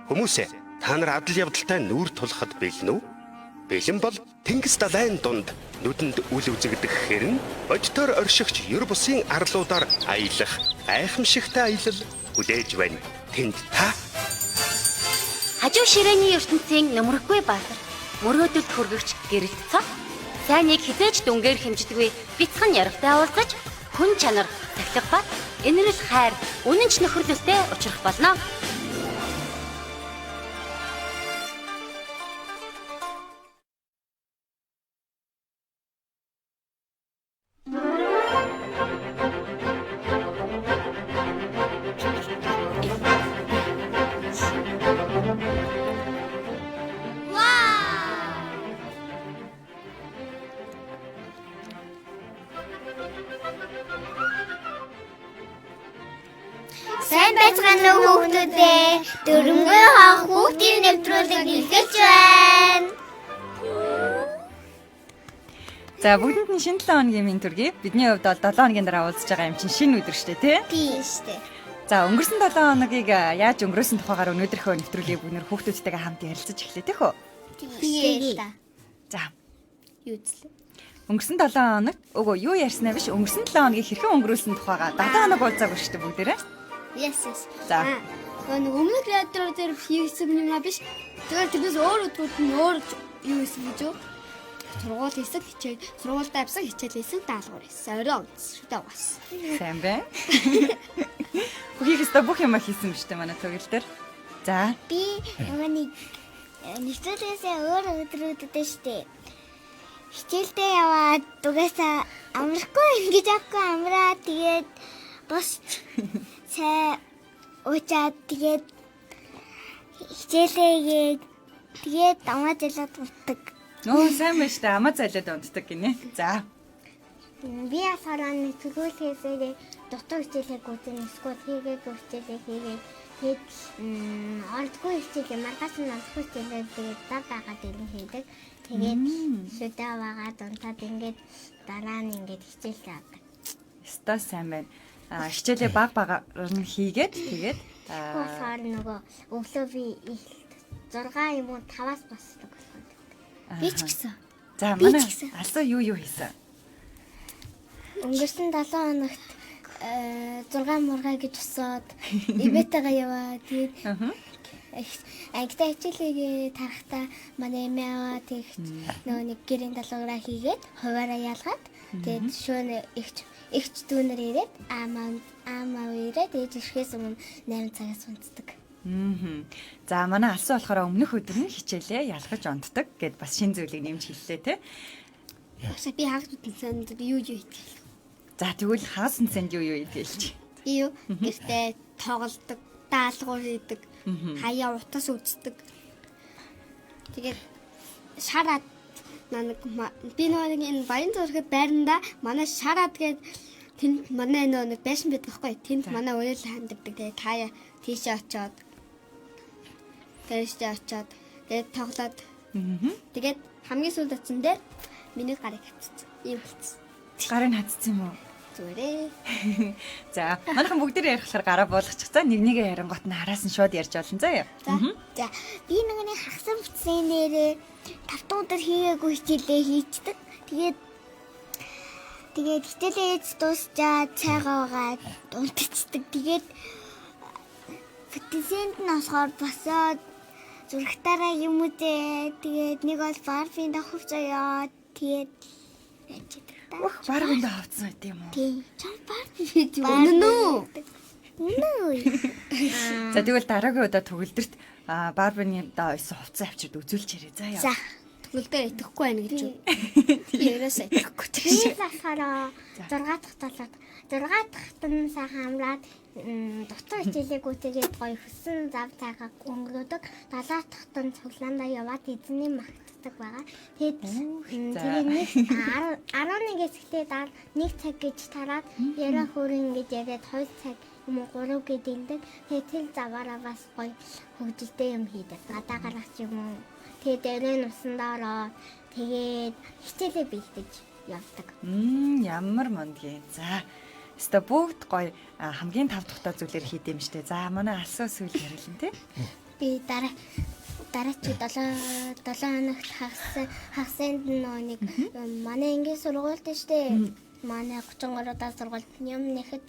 Хүмүүсээ та нар адал явдалтай нүүр тулахад бэлэн үү? Бэлэн бол Тэнгис далайн дунд нүдэнд үл үзэгдэх хэрн бодитоор оршигч ер бусын арлуудаар аялах гайхамшигтай аялал хүлээж байна. Тэнд та хажуу ширээний ертөнцийн нөмрөггүй баатар, мөрөөдөлд хүргэгч гэрэлт цог, сайныг хизээж дүнгээр хэмждэггүй бяцхан ярагтай уулзаж, хүн чанар, тахлах бат, инэрл хайр, үнэнч нөхөрлөлтэй учрах болно. Сайн байцгаана уу хүүхдүүдээ. Дөрөнгөө хаах хүүхдийн нэвтрүүлэг эхэлж байна. За бүгдэнд нь шинэ 7 хоногийн минь төргий. Бидний хувьд бол 7 хоногийн дараа уулзж байгаа юм чинь шинэ өдөр штэ тий. Тийм штэ. За өнгөрсөн 7 хоногийг яаж өнгөрөөсөн тухайгаар өнөөдрийнхөө нэвтрүүлгийг бүгд нэр хүүхдүүдтэйгээ хамт ярилцаж эхлэе тий хөө. Тийм та. За Юу үзлээ? өнгөрсөн 7 хоног юу ярьснаа биш өнгөрсөн 7 хоногийг хэрхэн өнгөрүүлсэн тухайгаа 7 хоног уулзаагүй штэ бүгдээрээ. Yes. За. Нөгөө өмнөх радио дээр хийсэн юм аа биш. Зүгээр тэрнээс өөр өдрүүд нь өөр юу хийсэн гэж юу? Сургууль хийсэн хичээл, сургуультай авсан хичээл хийсэн даалгавар хийсэн. Орой онцтой бас. Сайн байна. Бүгийгээс бүх юм хийсэн биз дээ манай төгөл дээр. За. Би нөгөө нэгтлээсээ өөр өдрүүдэд штэ. Хичээлдээ яваад дугаасаа амрахгүй ингэж авахгүй амраа тэгээд бос цай уучаад тэгээд хичээлээ тэгээд амаа залаад унтдаг. Нөө сайн байна штэ амаа залаад унтдаг гинэ. За. Би асарaan төгөөлхөөсөө дотор хичээлээ гүйцэн эсвэл хийгээд хичээлээ хийгээд тэгээд ордгүй хичээлээ маргаас нь олдгүй хичээлээ тэгээд дагаад ирэн хийдэг. Тэгээд шүдэ аваад унтаад ингээд дараа нь ингээд хичээлээ авдаг. Өстой сайн байна. Хичээлээ баг нь хийгээд тэгээд болохоор нөгөө өглөө би 6 юм уу 5-аас босдог болохоор. Би ч гэсэн. За манай алсуу юу хийсэн? Өнгөрсөн 7 хоногт 6 мургай гэж усаад ивэтэйгээ яваа. Тэгээд ангитай хичээлээ тарахтаа манай эмээ тэгт нөгөө нэг гэрийн даалгавраа хийгээд хуваараа ялгаад тэгээд шөнө ихч дүүнэр ирээд аамаа ирээд ээж ирэхээс өмнө 8 цагаас унтдаг. За манай алсуу болохоор өмнөх өдөр нь хичээлээ ялгаж онтдог гэд бас шинэ зүйлийг нэмж хэллээ те. Би хаагтууд санд юу хийдэг. За тэгвэл хаасан санд юу хийдэлч. Юу гэртээ тоглодог, даалгавар хийдэг, хаяа утас үздэг. Тэгээд шараад би нэг энэ баян зүрхэд байранда манай шараад гээд тэнд манай нэг байшин байдаг байхгүй. Тэнд манай уял ханддаг. Тэгээд таяа тийшээ очоод тэгээд тоглоод тэгээд хамгийн сүүлд очсон дээр миний гарыг хатсан. Ийм болчихсон. Гарыг хатсан юм уу? Зүрээ. За манайхан бүгдээр ярихлаар гараа болгочих. За нэгнийгээ ярингот нь араас нь шууд ярьж олон заа юу. За би нэг хагсан бүтсэн нэрээ 5 өдөр хийгээгүй хичээлээ хийцдэг. Тэгээд хичээлээ дуусчаад цайгаагаад унтцдаг. Тэгээд фитнесэнд нь осохоор босоод зургатаараа юм үзээ. Тэгээд нэг бол барфин давхав заяа. Тэгээд Барбинд хавцсан байт юм уу? Тийм. Чам барби гэдэг юм. Нөө. За тэгвэл дараагийн удаа төгөлдөрт барбины дооёс хувцас авчирд үзүүлж ярээ заа яа. За. Төгөлдөр итгэхгүй байна гэж юу? Яриасаа итгэхгүй тийм. Би болохоор 6 дахь талаад 6 дахьт нь сайхан амраад дотор хичээлээгүй тэгээд гоё хөсөн зав цайгаа өнгөрөөдөг. 7 дахьт нь цуглаандаа яваад эзний магтдаг байгаа. Тэгээд нэг 11-ээс эхлээд 1 цаг гэж тараад яриа хөрөн ингэж яриад 2 цаг юм уу 3 гээд илдэг. Тэгээд тэл заваараа бас гоё хөгжилтэй юм хийдэг. Гадаа гарах юм уу. Тэгээд дээрээ нусандаараа тэгээд хичээлээ бэлдэж явдаг. Ямар мондгийн. За Өстө бүгд гоё хамгийн тав тухтай зүйлэр хийдэм штэ. За манай алсуу сүүл ярилэн тий. Би дараач 7 хоногт хагасанд нэг манай ангийн сургуульд штэ. Манай 33 дахь сургуульд юм нэхэд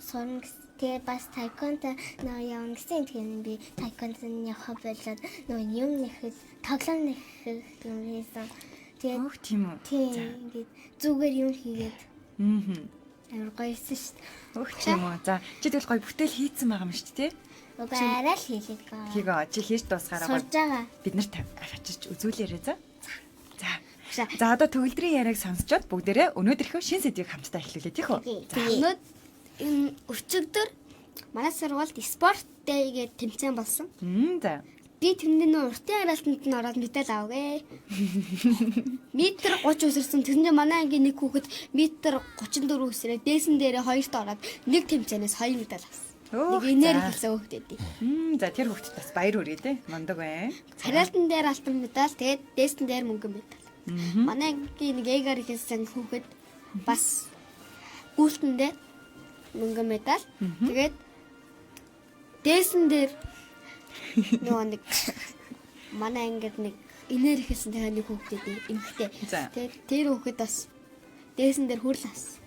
сурна. Тэгээд бас тайкондо явна гэсэн тийм би тайкондо явах болоод юм нэхэд тоглоом нэхэх юм хийсэн. Тэгээд Өөх тийм үү. тийм ингээд зүгээр юм хийгээд амар гоёсэн штэ. Өөх тийм үү. За чи тэгэл гоё бүтээл хийцэн байгаа юм шүү дээ. Уг арай л хийлээ гоо. Хийгээ чи хийж дуусгаараа Сурж байгаа. бид нарт авчиж үзүүлээрэй за. За одоо төгөлдрийн яриаг сонсчоод бүгдээрээ өнөөдрийнхөө шин сэдвийг хамтдаа эхлүүлээ тийх үү? Өнөөдөр энэ өчигдөр манай сургуульд спорт дэй гэдэг тэмцээн болсон. За. Би тэндээ нөө уртын хараалтанд нь ороод мэдээл авъя. Метр 30 өсөрсөн. Тэндээ манай ангийн нэг хүүхэд метр 34 өсрөө дээсэн дээрээ хоёрт ороод нэг тэмцээнээс 2 медаль авсан. Нэг инээр хэлсэн хүүхдүүд. За тэр хүүхдэд бас баяр хүргэе те. Мондог бай. Хараалтан дээр алтан медаль, тэгээд дээсэн дээр мөнгөн медаль. Манай ангийн нэг эгэр хэлсэн хүүхэд бас гүйлтэн дээр мөнгөн медаль. Тэгээд дээсэн дээр нэг манай ангид нэг инээр хэлсэн тэгээ нэг хүүхдүүд эмхтэй. Тэгээд тэр хүүхэд бас дээсэн дээр хүрл авсан.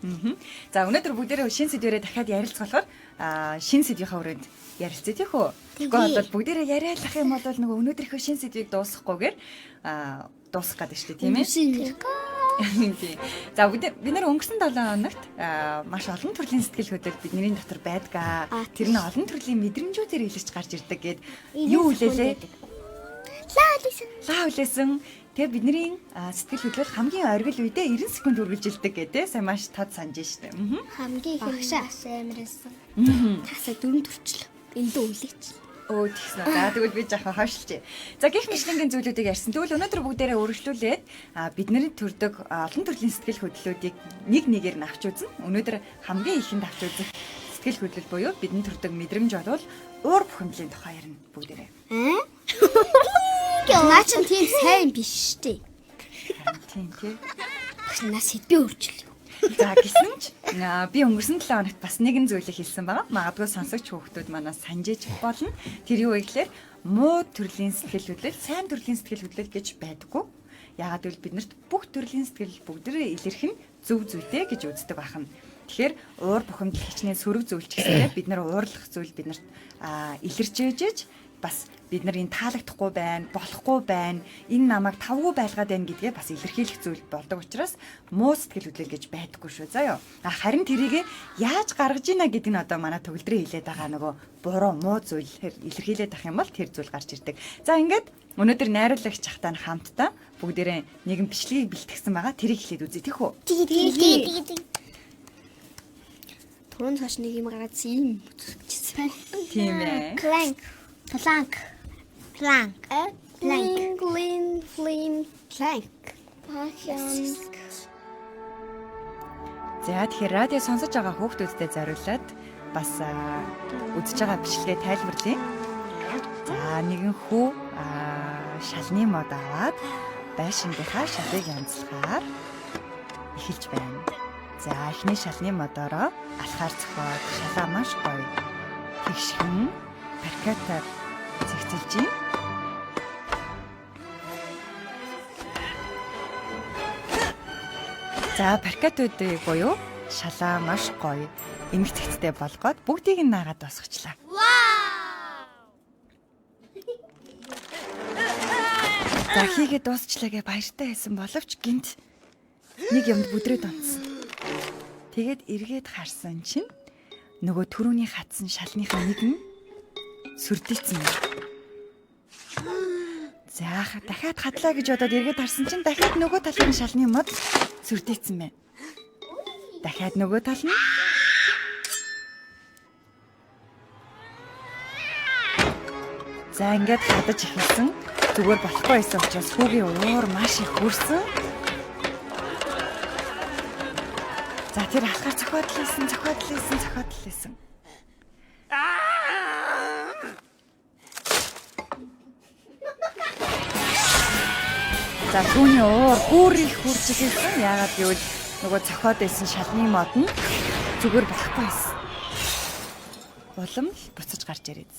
За өнөөдөр бүгдээрээ шин сэдвэрээ дахиад ярилцах болохоор шин сэдвийнхаа өрөөнд ярилцъя тийх үү? Тэгэхгүй бол бүгдээрээ яриалах юм бол нөгөө өнөөдрийнхөө шин сэдвийг дуусгахгүйгээр дуусгах гэдэг шүү дээ тийм ээ? Тийм. За бид нар өнгөрсөн 7 хоногт маш олон төрлийн сэтгэл хөдлөл бидний дотор байдгаа. Тэр нь олон төрлийн мэдрэмжүүдээр илэрч гарч ирдэг гэд юу үлээлээ? Лаа үлээсэн. Тэгээ бидний сэтгэл хөдлөл хамгийн оргил үедээ 90 секунд үргэлжилдэг гэдэг сайн маш тод санаж штэ. Хамгийн их багшаа амарсан. Тасаа 4 төрчлөө. Энд дөө үлээч. Өө тэгсэн үү. За тэгвэл би жаахан хойшлчээ. За гэх мэтлэнгийн зүйлүүдийг ярьсан. Тэгвэл өнөөдөр бүгдээрээ өргөжлүүлээд бидний төрдөг олон төрлийн сэтгэл хөдлөлүүдийг нэг нэгээр нь авч үзнэ. Өнөөдөр хамгийн ихэнд авч үзэх сэтгэл хөдлөл буюу бидний төрдөг мэдрэмж бол уур бухимдлын тухай ярина бүгдээрээ. Наач тийм сайн биш штэ. Тийм тий. Нас хэдбээ өөрчлөө. За гэсэн ч би өнгөрсөн 7 хоногт бас нэгэн зүйлийг хэлсэн байгаа. Магадгүй сонсогч хүүхдүүд манаас санджиж болно. Тэр юу вэ гэхээр муу төрлийн сэтгэл хөдлөл, сайн төрлийн сэтгэл хөдлөл гэж байдаггүй. Яагаад гэвэл биднэрт бүх төрлийн сэтгэл бүгдээрээ илэрх нь зөв зүйтэй гэж үздэг байна. Тэгэхээр уур бухимдал хичнээн сөрөг зүйл ч гэсэндээ бид нар уурлах зүйл биднэрт илэрч ээжж бас бид нар энэ таалагдахгүй байна, болохгүй байна, энэ намайг тавгүй байлгаад байна гэдгээ бас илэрхийлэх зүйл болдог учраас муу сэтгэл хөдлөл гэж байдаггүй шүү. За ёо. Харин тэрийг яаж гаргаж ийна гэдэг нь одоо манай төгөлдрөө хэлээд байгаа нөгөө буруу муу зүйл илэрхийлээд ах юм бол тэр зүйл гарч ирдэг. За ингээд өнөөдөр найруулагч ахтаа хамтдаа бүгдээрээ нэгэн бичлэгийг бэлтгэсэн байгаа. Тэрийг хэлээд үзье тийх үү? Түрүүн цааш нэг юм гараад ийм үзчихсэн. Тийм ээ. Plank. Plank. За тэгэхээр радио сонсож байгаа хүүхдүүдтэй зориулаад бас үзэж байгаа бичлэгээ тайлбарлая. За нэгэн хүү шалны мод аваад байшингийнхаа шалыг янзлахаар эхэлж байна. За эхний шалны модороо алхаар цохоод шалаа маш гоё тэгшхэн паркетаар зэгцэлж байна. За паркетуудыг буюу шалаа маш гоё эмх цэгцтэй болгоод бүгдийг нь наагаад дуусгачлаа. За хийгээд дуусчлаагээ баяртай байсан боловч гинт нэг юмд бүдрээд онцсон. Тэгээд эргээд харсан чинь нөгөө түрүүний хатсан шалныхаа нэг нь сүрдэлцэн. За дахиад хадлаа гэж бодоод эргээд харсан чинь дахиад нөгөө талын шалны мод сүрдэлцэн байна. Дахиад нөгөө тал нь. За ингээд хадаж эхэлсэн. Зүгээр болохгүй байсан учраас хүүгийн уур маш их хүрсэн. За тэр алхаар зохиод лээсэн. За түүний уур бүр их хурж ирсэн. Яагаад гэвэл нөгөө зохиод байсан шалны мод нь зүгээр болохгүй байсан. Улам л буцаж гарч ирээд.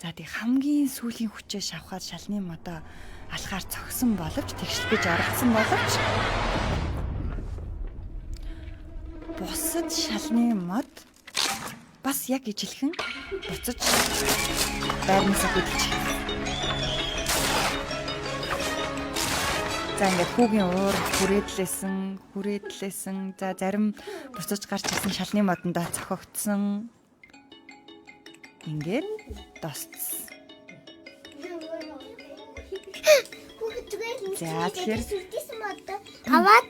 За тэг хамгийн сүүлийн хүчээ шавхаад шалны модоо алхаар цогсон боловч тэгшил гэж оролцсон боловч бусад шалны мод бас яг ижилхэн буцаж байрнасаа хөдөлж. За ингээд хүүгийн уур хүрээдлээсэн. За зарим буцаж гарч ирсэн шалны модондоо цохогдсон. Ингээд досцсон. За тэгэхээр аваад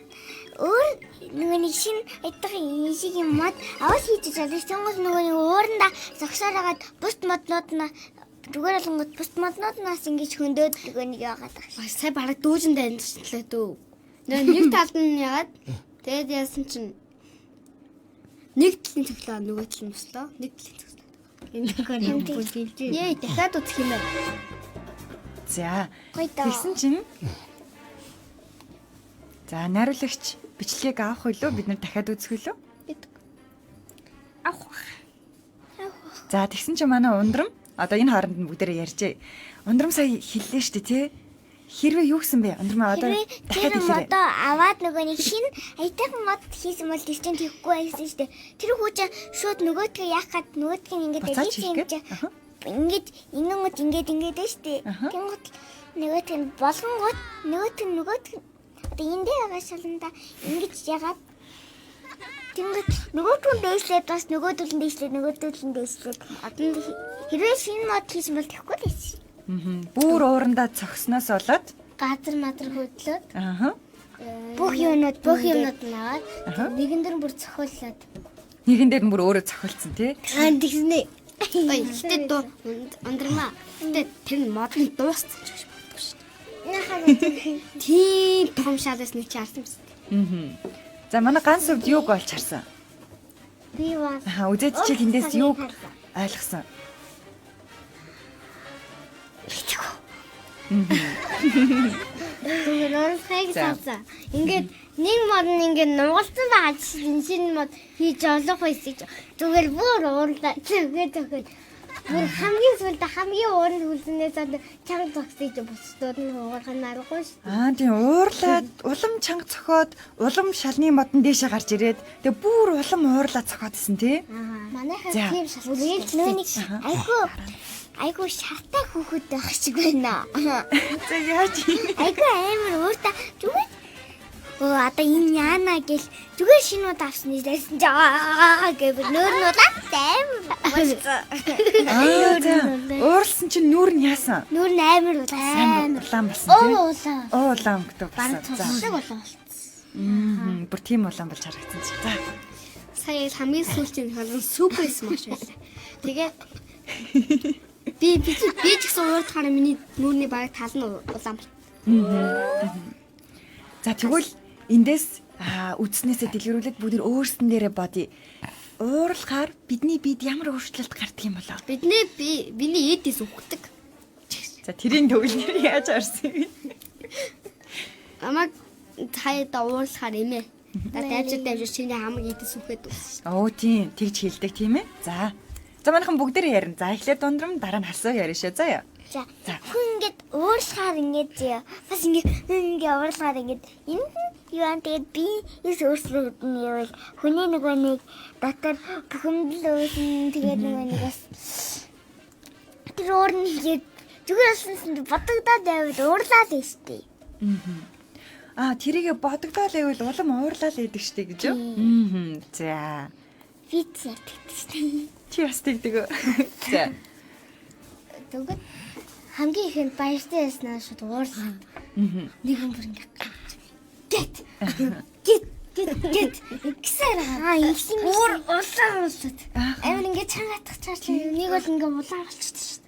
өөр нэг шин айдахын шиг юм мод аваад хийж чадчих. Тэнгуус нөгөө ууранда зогсоор хагаад бус моднууд нь зүгээр болгоод бус моднууднаас ингэж хөндөд нөгөө нэг яагаад байна. Сая бараг дүүжиндээ амьдчлээ дөө. Нэг талд нь ягаад тэгээд яасан чинь нэг талын цоглоо нөгөө тал нь өслөө. Нэг талын цоглоо. Энэ нэг бүлгэлж. Яа дахиад үзэх юм байна. За. Гойдоо. Тэгсэн чинь за найруулагч бичлэгийг авах хөлөө бид нар дахиад үзэх хөлөө. Авах. За тэгсэн чинь манай ундрам одоо энэ хооронд нь бүгдээрээ ярьжээ. Ундрам сая хэллээ шүү дээ тий. Хэрвээ юу гэсэн бэ? Ундрам одоо дахиад тэр хэлээрэй. модоо аваад нөгөө нэг шин айдахын мод хийсэн бол тэр чинь тэгхгүй байсан шүү дээ. Тэр хүүч шууд нөгөөдгөө яах гад нөгөөдг нь ингээд Буцаач элис юм хийгээд? чи. Ингээд энэнгууд ингээд дээ шүү дээ. Тэнгууд нөгөөдг нь болгонгууд нөгөөдг одоо энэ дээр байгаа шаланда ингэж ягаад тэнгууд нөгөөдг нь дээшлээд бас нөгөөдөл нь дээшлээд одоо хэрвээ шинэ мод хийсэн бол тэгхгүй байсан. Бүр уурандаа цогсноос болоод Газар мадар хөдлөөд ааха. бүх юмнууд нь аваад нэгэн дээр бүр цохиуллаад Нэгэн дээр нь бүр өөрөө цохилдсон тий. Тэгснэ. Ой, гэтээ дөө ундрмаа. Гэтээ тэр нь модны дууссан ч гэж боддог шүү. Тийм том шалаас нэг чи харсан биз? За манай ганц өвд юуг олж харсан? би бас Үзээд чи тэндээс юуг ойлгосон? зүгээр оролцохыг санаа. Ингээд нэг мод нь ингээд нугалсан байгаа чинь шинэ мод хийж олох байсан. Зүгээр бүр уурлаа. Тэгээд бүр хамгийн сүлдө хамгийн ууранд хүлснээс чанга зогсож бусдууд нь уугарах нь аргагүй шүү. Тийм уурлаад улам чанга цохоод улам шалны модон дээшээ гарч ирээд тэгээ бүр улам уурлаад цохоодсэн тий. Манайхаа тийм шалгуулж нөөник айгу шатаа хүүхэд байх шиг байна. За яаж юм? Айгу амар ууртаа зүгээр. Одоо энэ яана гэл зүгээр шинүүд авсан нэрсэн гэвэл нөөрнүүд амар. Ууралсан чинь нүүр нь яасан? Нүүр нь амар Улаан болсон тий. улаан. Улаан гэдэг Бараг болсон. цусшиг болоо. Бүр тийм улаан болж харагдсан чи. За. Сая хамгийн сүүлчийн халуун супер смаш байлаа. Тэгээд би ч гэсэн уурдахаараа миний нүүрний бараг тал нь улаан байна. За тэгвэл эндээс үдснээсээ дэлгэрүүлээд бүгд өөрсдөн дээрээ бодъё. Ууралхаар бидний бид ямар өөрчлөлт гардаг юм болоо? Биний эдис үхдэг. За тэрийн төвлөр яаж орсон юм? Амаг таяда уурлахаар эмээ. Давж чиний хамаг эдис үхээд үссэн. Оо тийм тэгж хэлдэг тийм ээ. За манайхан бүгдээрээ ярина. За эхлээд дундрам дараа нь хасуу ярина шээ заяа. За хүн ингээд уурлахаар ингээд зөө. Бас ингээд уурлахаар ингээд энэ юу ан тэгээд би ის өөрчлөлт нь явал хүний нөгөө нэг дотор бухимдал үүсэн тэгээд нөгөө нэг бас тэр уурн хийгээд зүгээр алсан бодогдоод байвал уурлаад байна шүү дээ. Тэрийгэ бодогдоол байвал улам уурлал байдаг штэ гэж юу? За. Би тэгдэг шүү дээ. Чи бас тэгдэг үү? За. Тэгвэл хамгийн ихэнд баяртай яснаа шууд уурлаад. Нэгэн бүр ингээд гэт гисээр уур улаан улсад амар ингээд чангаатах чаач нэг бол ингээд улаан болчихсон шүү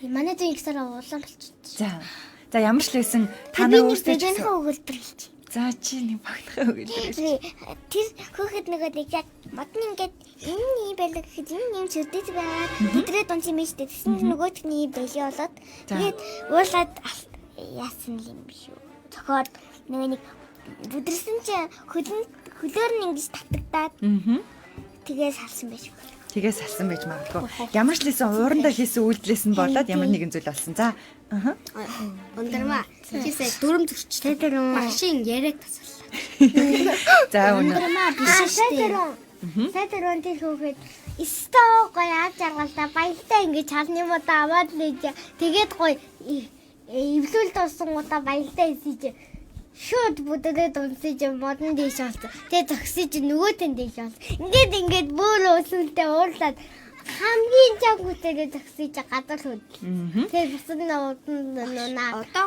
дээ. Манай дээр гисээр улаан болчихсон. За ямар ч лээсэн та нар өөрсдөө жинхэнэ өгүүлбэр хэлж. За чи нэг багтахаа өгүүлбэр. Тэр хөөхд нөгөө нэг яг модны ингээд энэ юм байлаа гэхэд энэ юм чөдөж байгаа. Тэдрээ дунц юм шүү дээ. Тэсн нөгөөдгний байлаа болоод тэгээд уурлаад яасан юм биш үү? Зохиод нөгөө нэг бүдэрсэн чи хөлөөр нь ингэж татагдаад. Тэгээ салсан байж. Тгээс салсан байж магадгүй. Ямар ч лсэн уурандаа хийсэн үйлдэлээс нь болоод ямар нэгэн зүйл болсон. За. Аа. Ундрама. Тийсээ дүрм зөрч тэр машин яриаг тасаллаа. За үнэ. Ундрама биш шүү дээ. Сэтэр өнтөл хөөхөд истоо гоё яаж жаргалтай баялтай ингэж чалны муудаа аваад лээж тэгээд гоё эвлүүл туусан удаа баялтай эсэж шууд бүдэрээ дунсаж модон дэш болсон. Тэгээд зөксөж нөгөөтэн дэш болсон. Ингээд бүр өсөлтөө уурлаад хамгийн жагуутай зөксөж гадар хүүд. Тэгээд бусад наа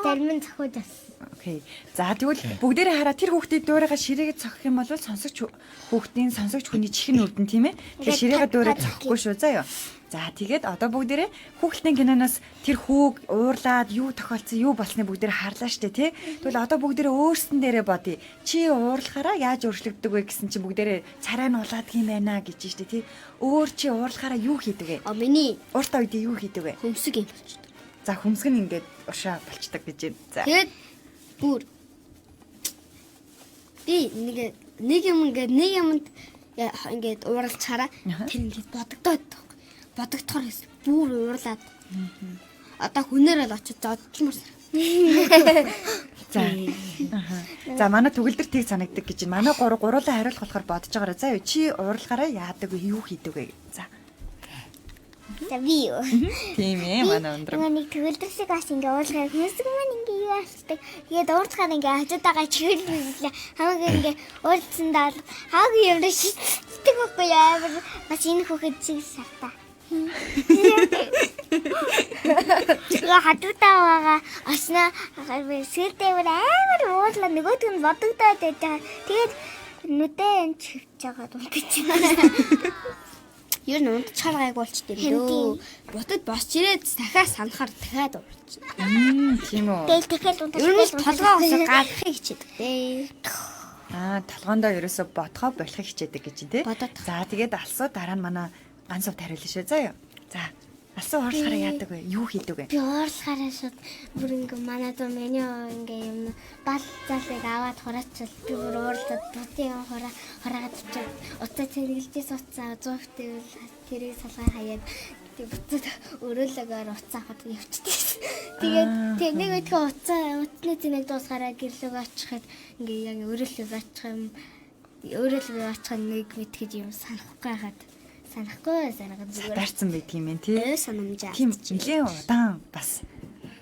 термин зохиож болсон. Окей. За тэгвэл бүгдээрээ хараа тэр хүүхдийн дуурайгаа ширээгээ цохих юм бол сонсогч хүүхдийн сонсогч хүний чихэн үрдэн тийм ээ. Тэгэхээр ширээгээ дуурай цохихгүй шүү заа юу. За тэгээд одоо бүгдээрээ хүүхдийн киноноос тэр хүүг уурлаад юу тохиолдсон юу болсныг бүгдээрээ харлаа штэ тий. Тэгвэл одоо бүгдээрээ өөрсдөн дээрээ бодъё. Чи уурлахаараа яаж өөрчлөгддөг вэ гэсэн чи бүгдээрээ царай нь улаад юм байна гэж штэ тий. Өөр чи уурлахаараа юу хийдэг вэ? Миний Ууртаа үед юу хийдэг вэ? хөмсөг юм болчихсон. За хөмсгөн ингээд уршаа болчдаг гэж байна. За. Тэгээд бүр би нэг юмд ингээд ууралчаараа тэр ингээд бодогдоод бодогдохоор бүр уурлаад одоо хүнээр л очиж зодчмор. За. За манай төгөлдөр тийг санагддаг гэж байна. Манай гурлаа хариулах болохоор бодож байгаараа. За юу чи уурлахаараа яадаг вэ? Юу хийдэг вэ? За. За би юу? Тийм ээ манай өндөр. Нэг төгөлдөр шиг бас ингээ уулзгаа хүмүүсэг маань ингээ юу асдаг. Тэгээд уулзгаар ингээ хажуудаага чиглэлээ. Хамаагүй ингээ уулзсандаа хаагүй юм шигдэг байхгүй яа. Бас энэ хүүхэд чиг сартаа. Тэгээ хажуудаага аснаа сэрдэвэр амар уулаа нөгөөд нь бодогдоод байдаг. Тэгээд нүдэн чивж байгаа дуулчих. Юу н унтчаар гайгуулчтэй лөө. Ботод босч ирээд дахиад санахаар дахиад уурч. Тийм үү. Тэгээд унтах. Ер нь толгоо усаа гаргахыг хичээдэг дээ. Толгоондоо ерөөсө бодхоо болохыг хичээдэг гэж тий. Бодоод. За тэгээд алсуу дараа нь манай ганцав тариулна шүү заа юу. За. Алсуу уурлахаараа яадаг вэ? Юу хийдэг вэ? Би уурлахаараа шууд бүр ингээ манай дөө миний ингээ юм бал залыг аваад хураачвал би бүр уурлаад дутын хураагаад очив. Утаа цэнгэлжээс уцаа 100 тэвэл тэрийг салгаа хаяад буцаад өрөөлөгөөр уцаа аваад явчихдаг. Тэгээд нэг өдгөө утасны зэнийг дуусгараа гэрлөг очихад ингээ яг өрөөлөг очих юм. Өрөөлөг очих нэг мэд гэж юм санахгүй хаад. Санахгүй санаад зүгээр. Дарцсан байдаг юм тий. Санамжаа. Тийм нэлээд удаан бас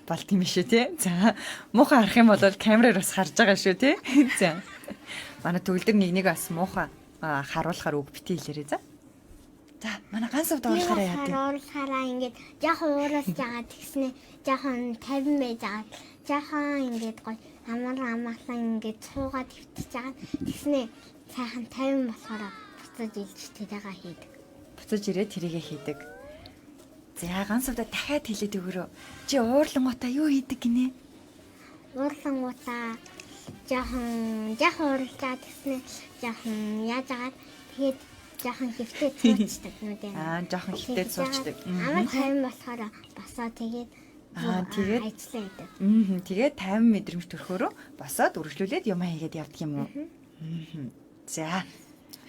болт юм шүү тий. За муухай харах юм бол камераар бас харж байгаа шүү тий. За. Манай төгөлдөр нэг бас муухай харуулахаар үг бити хэлээрээ за. За манай ганцав дуурлахаараа яадаг. Уурлахаараа ингээд жоохон уурлаж байгаа тэгснэ жоохон 50 байж байгаа. Жоохон ингээд гоё амаалан ингээд цуугаад хөвтөж байгаа. Тэгснэ сайхан 50 болохоор буцаж илж тэрэгээ хийдэг. Буцаж ирээд тэрийгэ хийдэг. За ганцавда дахиад хэлээд өгөрөө. Чи уурлангуудаа юу хийдэг гинэ? Уурлангуудаа жоохон уурлаад тэгснэ жоохон яаж агаад тэгээд жоохон хөвтөж цуучдаг нүдэн. Жоохон хөвтөж цуучдаг. Амар 50 болохоор босоо тэгээд тэгээд ажиллаа гэдэг. Тэгээд 50 мэдрэмж төрхөөрөө босоод үргэлжлүүлээд юм хийгээд явдаг юм уу? За.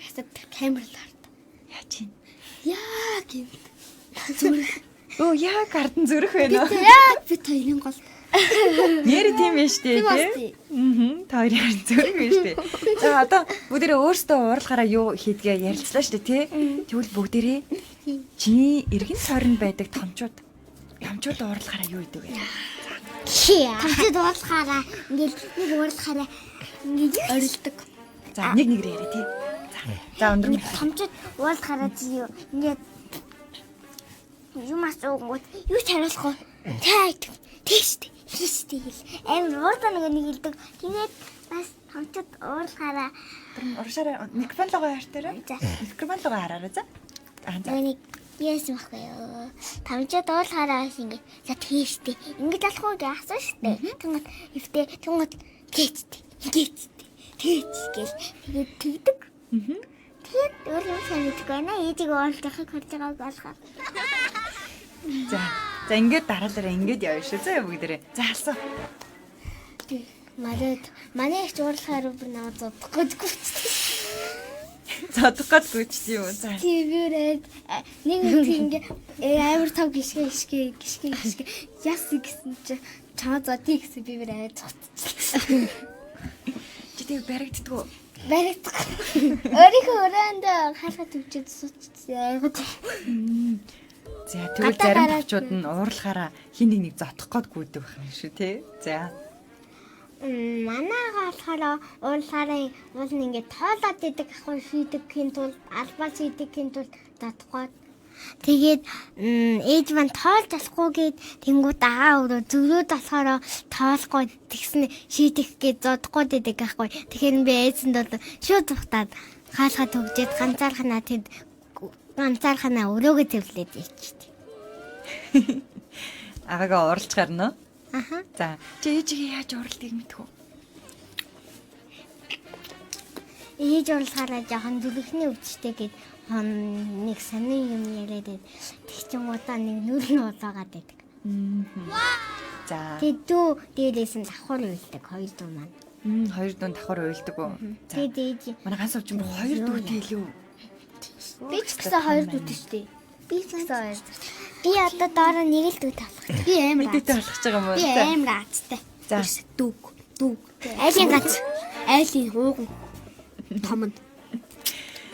Хасад камерлаар. Яаж чинь? Яа гэв. Зүрх. Оо яа гардан зүрх байна уу? Яг бит хоёрын гол. Нэр тийм ээ штэ тий. Та хоёрын зүрх байна штэ. За одоо бүгдээрээ өөрсдөө уурлахаараа юу хийдгээ ярилцлаа штэ тий. Тэгвэл бүгдээрээ чиний эргэн тойронд байдаг томчууд уурлахаараа юу хийдэг вэ? Томчууд уурлахаараа ингээд нэг уурлахаараа ингээд орилдог. За нэг нэгээр яриа тий. За өндөр томчууд уурлахаараа зөө ингээд юм асуугууд юу ч хариулахгүй тийштэй хэл амар уурлаа нэг хэлдэг. Тэгээд бас томчууд уурлахаараа уршаараа микрофон логоо хартаараа. Микрофон логоо хараараа за. Нэг яс махгүй юу. Томчууд уурлахаараа ингээд за тийштэй ингээд болохгүй гэж асууж штэ. Тэнгод эвтэ тэнгодгээчтэй. Тэгж гэл тэгээд тэгдэг. Тэгээд өөр юм санагддаг байна. Эдийг уурлахыг харж байгааг болохоор. За ингээд дараалалаа ингээд явна шүү. За бүгдээрээ. За алсаа. Манай их уурлахаар бүр наваа зодох гэдэггүй. Зодох гээд гүйчсэн юм. За. Тэрээд нэг ингээ амар тав гიშгэ яс гэсэн чи чамаа зодий гэсэн би бэрээ цоцчихлаа. Чи тэг баригддгүү. Баригдах. Өөрийнхөө өрөөнд хаалгад төвчөд суцчихсан. За тэгвэл зарим төвчүүд нь уурлахаараа хин нэг зодох гээд гүйдэг байх юм шүү те. За. Манайгаа болохоор уурлахаараа уул нь ингээд тоолоод идэг ахгүй хийдэгхийн тулд албаас хийдэгхийн тулд татахгүй. Тэгээд ээж маань тоолж болохгүйгээд тэнгууд агаа өрөө зөрөөд болохоор тоолохгүй тэгснэ шийдэх гэж зодохгүй идэг ахгүй. Тэгэхээр би ээжэнд бол шууд тухтаад хаалгаа төгжээд ганцаарханаа өрөөгөө төвлээд ичдэг. Агаагаа уурлж гарна уу? Аха. За, чи ээжигээ яаж уурлахыг мэдэх үү? Ээж уурлахаараа жоохон зүрхний өвчтэй гээд нэг сонин юм яриад тэг чин удаа нэг нүр нь улаагаад байдаг. За. Тэгээд дүү дээрээс нь давхар уйлдаг хоёр дүү маань. Хоёр дунд давхар уйлдаг уу? За. Тэгээд ээж Манай ганц овч юм хоёр дүүтэй илүү. би ч гэсэн хоёр дүүтэй шүү дээ. Би ч гэсэн хоёр дүү. Би одоо доороо нэг л дүү тавах. Би амар Мэдээтэй болгож байгаа юм уу? би амар аацтай. За. Дүүг. Айлын ганц. Айлын хууган. Том нь.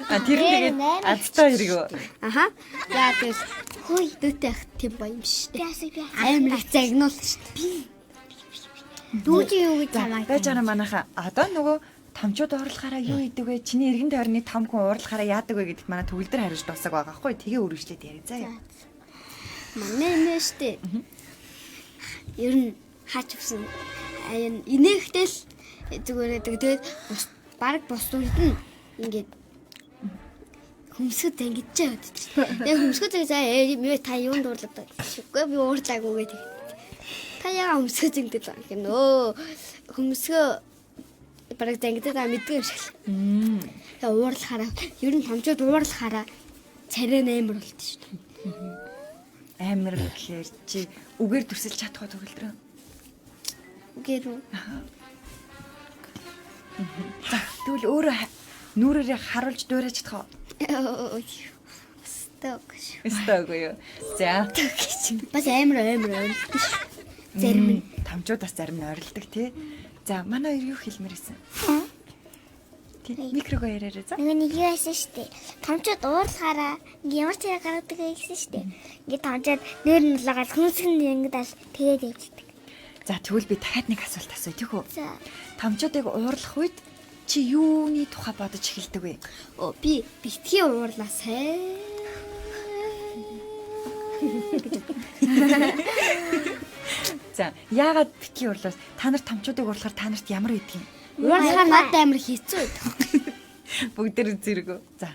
Тэр тэгээд азтай хэрэг үү? Аха. Яа тэгэл хөөе дүүтэй ах тийм баян юм шүү дээ. Амар их загнуул шүү дээ. Дүүжи юу гэж хамаагүй. Байж байгаа манайха одоо нөгөө тамчууд уурлахаараа юу идэг вэ? Чиний эргэн тойрны том хүн уурлахаараа яадаг вэ гэдэгт манай төгөлдөр хариулж дуусах байгаа байхгүй. Тэгээ үргэлжлээд яриа заа. Манай нэ шүү дээ. Ер нь хаач всэн. Инээхтэл зүгээр байдаг. Тэгээд баг бос үед нь ингээд хөмсгөд ангиж яваад чинь. Яг хөмсгөд за та юунд уурлаад гэхгүй би уурлаагүй гэдэг. Та яга хөмсгөд ангиж байгаа юм нөө. Хөмсгөө бараг зангидаа мэддэг юм шиг л. Тэгээ уурлахаараа ер нь хамчууд уурлахаараа царай амар болт шүү дээ. Амар гэхээр чи үгээр төсөлж чадах төгөлдрөө. Үгээр үү? За тэгвэл өөрөө нүрээрээ харуулж дуурайж чадах. Өстөөгүй юу. За. Бас амар ойрлдог шүү. Зарим нь тамчуудаас зарим нь ойрлдог тий. За манай хоёр юу хэлмээр исэн? Тий микрого яриараа за. Нэг юу яасан шүү дээ. Тамчууд уурлахаараа ямар ч яг гаргадаг гэсэн шүү дээ. Ингээд тамчууд нөр нь лагаад хүнсгэн ингээд ал тэгээд ээждэг. За тэгвэл би дахиад нэг асуулт асууя тийхүү. За. Тамчуудыг уурлах үед чи юуны тухай бодож эхэлдэг вэ? Би битгий уурлаа сайн. За яагаад битгий уурлаа? Та нар тамчуудыг уурлахаар та нарт ямар үйдэг юм? Уурлахаар надад амар хэцүү байдаг. Бүгдээр зэрэг. За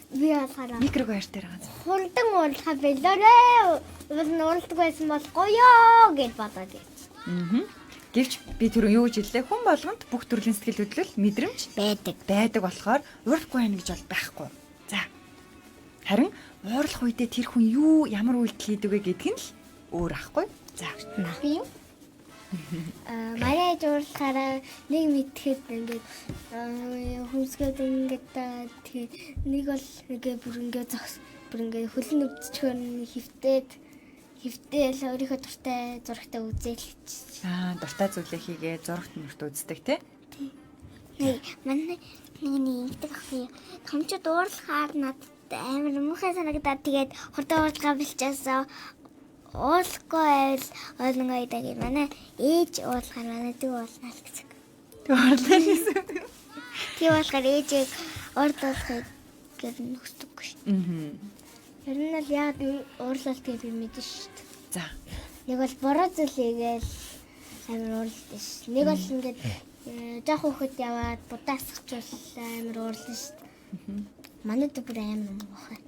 Би болохоор микрого ярьж дээр байгаа. хурдан уурлахаа бэлээрээ. Уул нь уурлах байсан бол гоёо гэж бодоод байв. Гэвч би тэр юу гэж хэллээ? Хүн болгонд бүх төрлийн сэтгэл хөдлөл мэдрэмж байдаг болохоор уурлахгүй байх гэж бол байхгүй. За. Харин уурлах үедээ тэр хүн юу ямар үйлдэл хийдэг вэ гэдг нь л өөр ахгүй. За. Би Мария уурлахаараа нэг мэдхэд ингээд хүмсгээд ингээд тэгээ нэг бол ингээ бүр ингээ хөлн өвччгөр хөвтөөл өөрийнхөө дуртай зурагтаа үзээл хийчихсэн. Дуртай зүйлээ хийгээ зурагт мөрт үздэг тий. Нэг манай нэг ингэдэг ахгүй. Томчууд уурлахаар надад амар муухай санагдаад тэгээд хурдан уурлахаа бэлчээсээ уурлахгүй байл ойлгонгой даги манай ээж уурлахаар манай дүү уурлаа л гэсэн. Уурлаа гэсэн. Тийм болохоор ээжийг уурлуулахыг гэр нөхсдөггүй шүү. Ер нь л яад уурлалт гэж би мэдэн шүү дээ. За. Нэг бол буруу зүйл хийгээл амар уурлалт шүү. Нэг бол ингээд жоох хөхөд яваад будаасгачвал амар уурлал шүү. Манай дүү бүр амар муухай.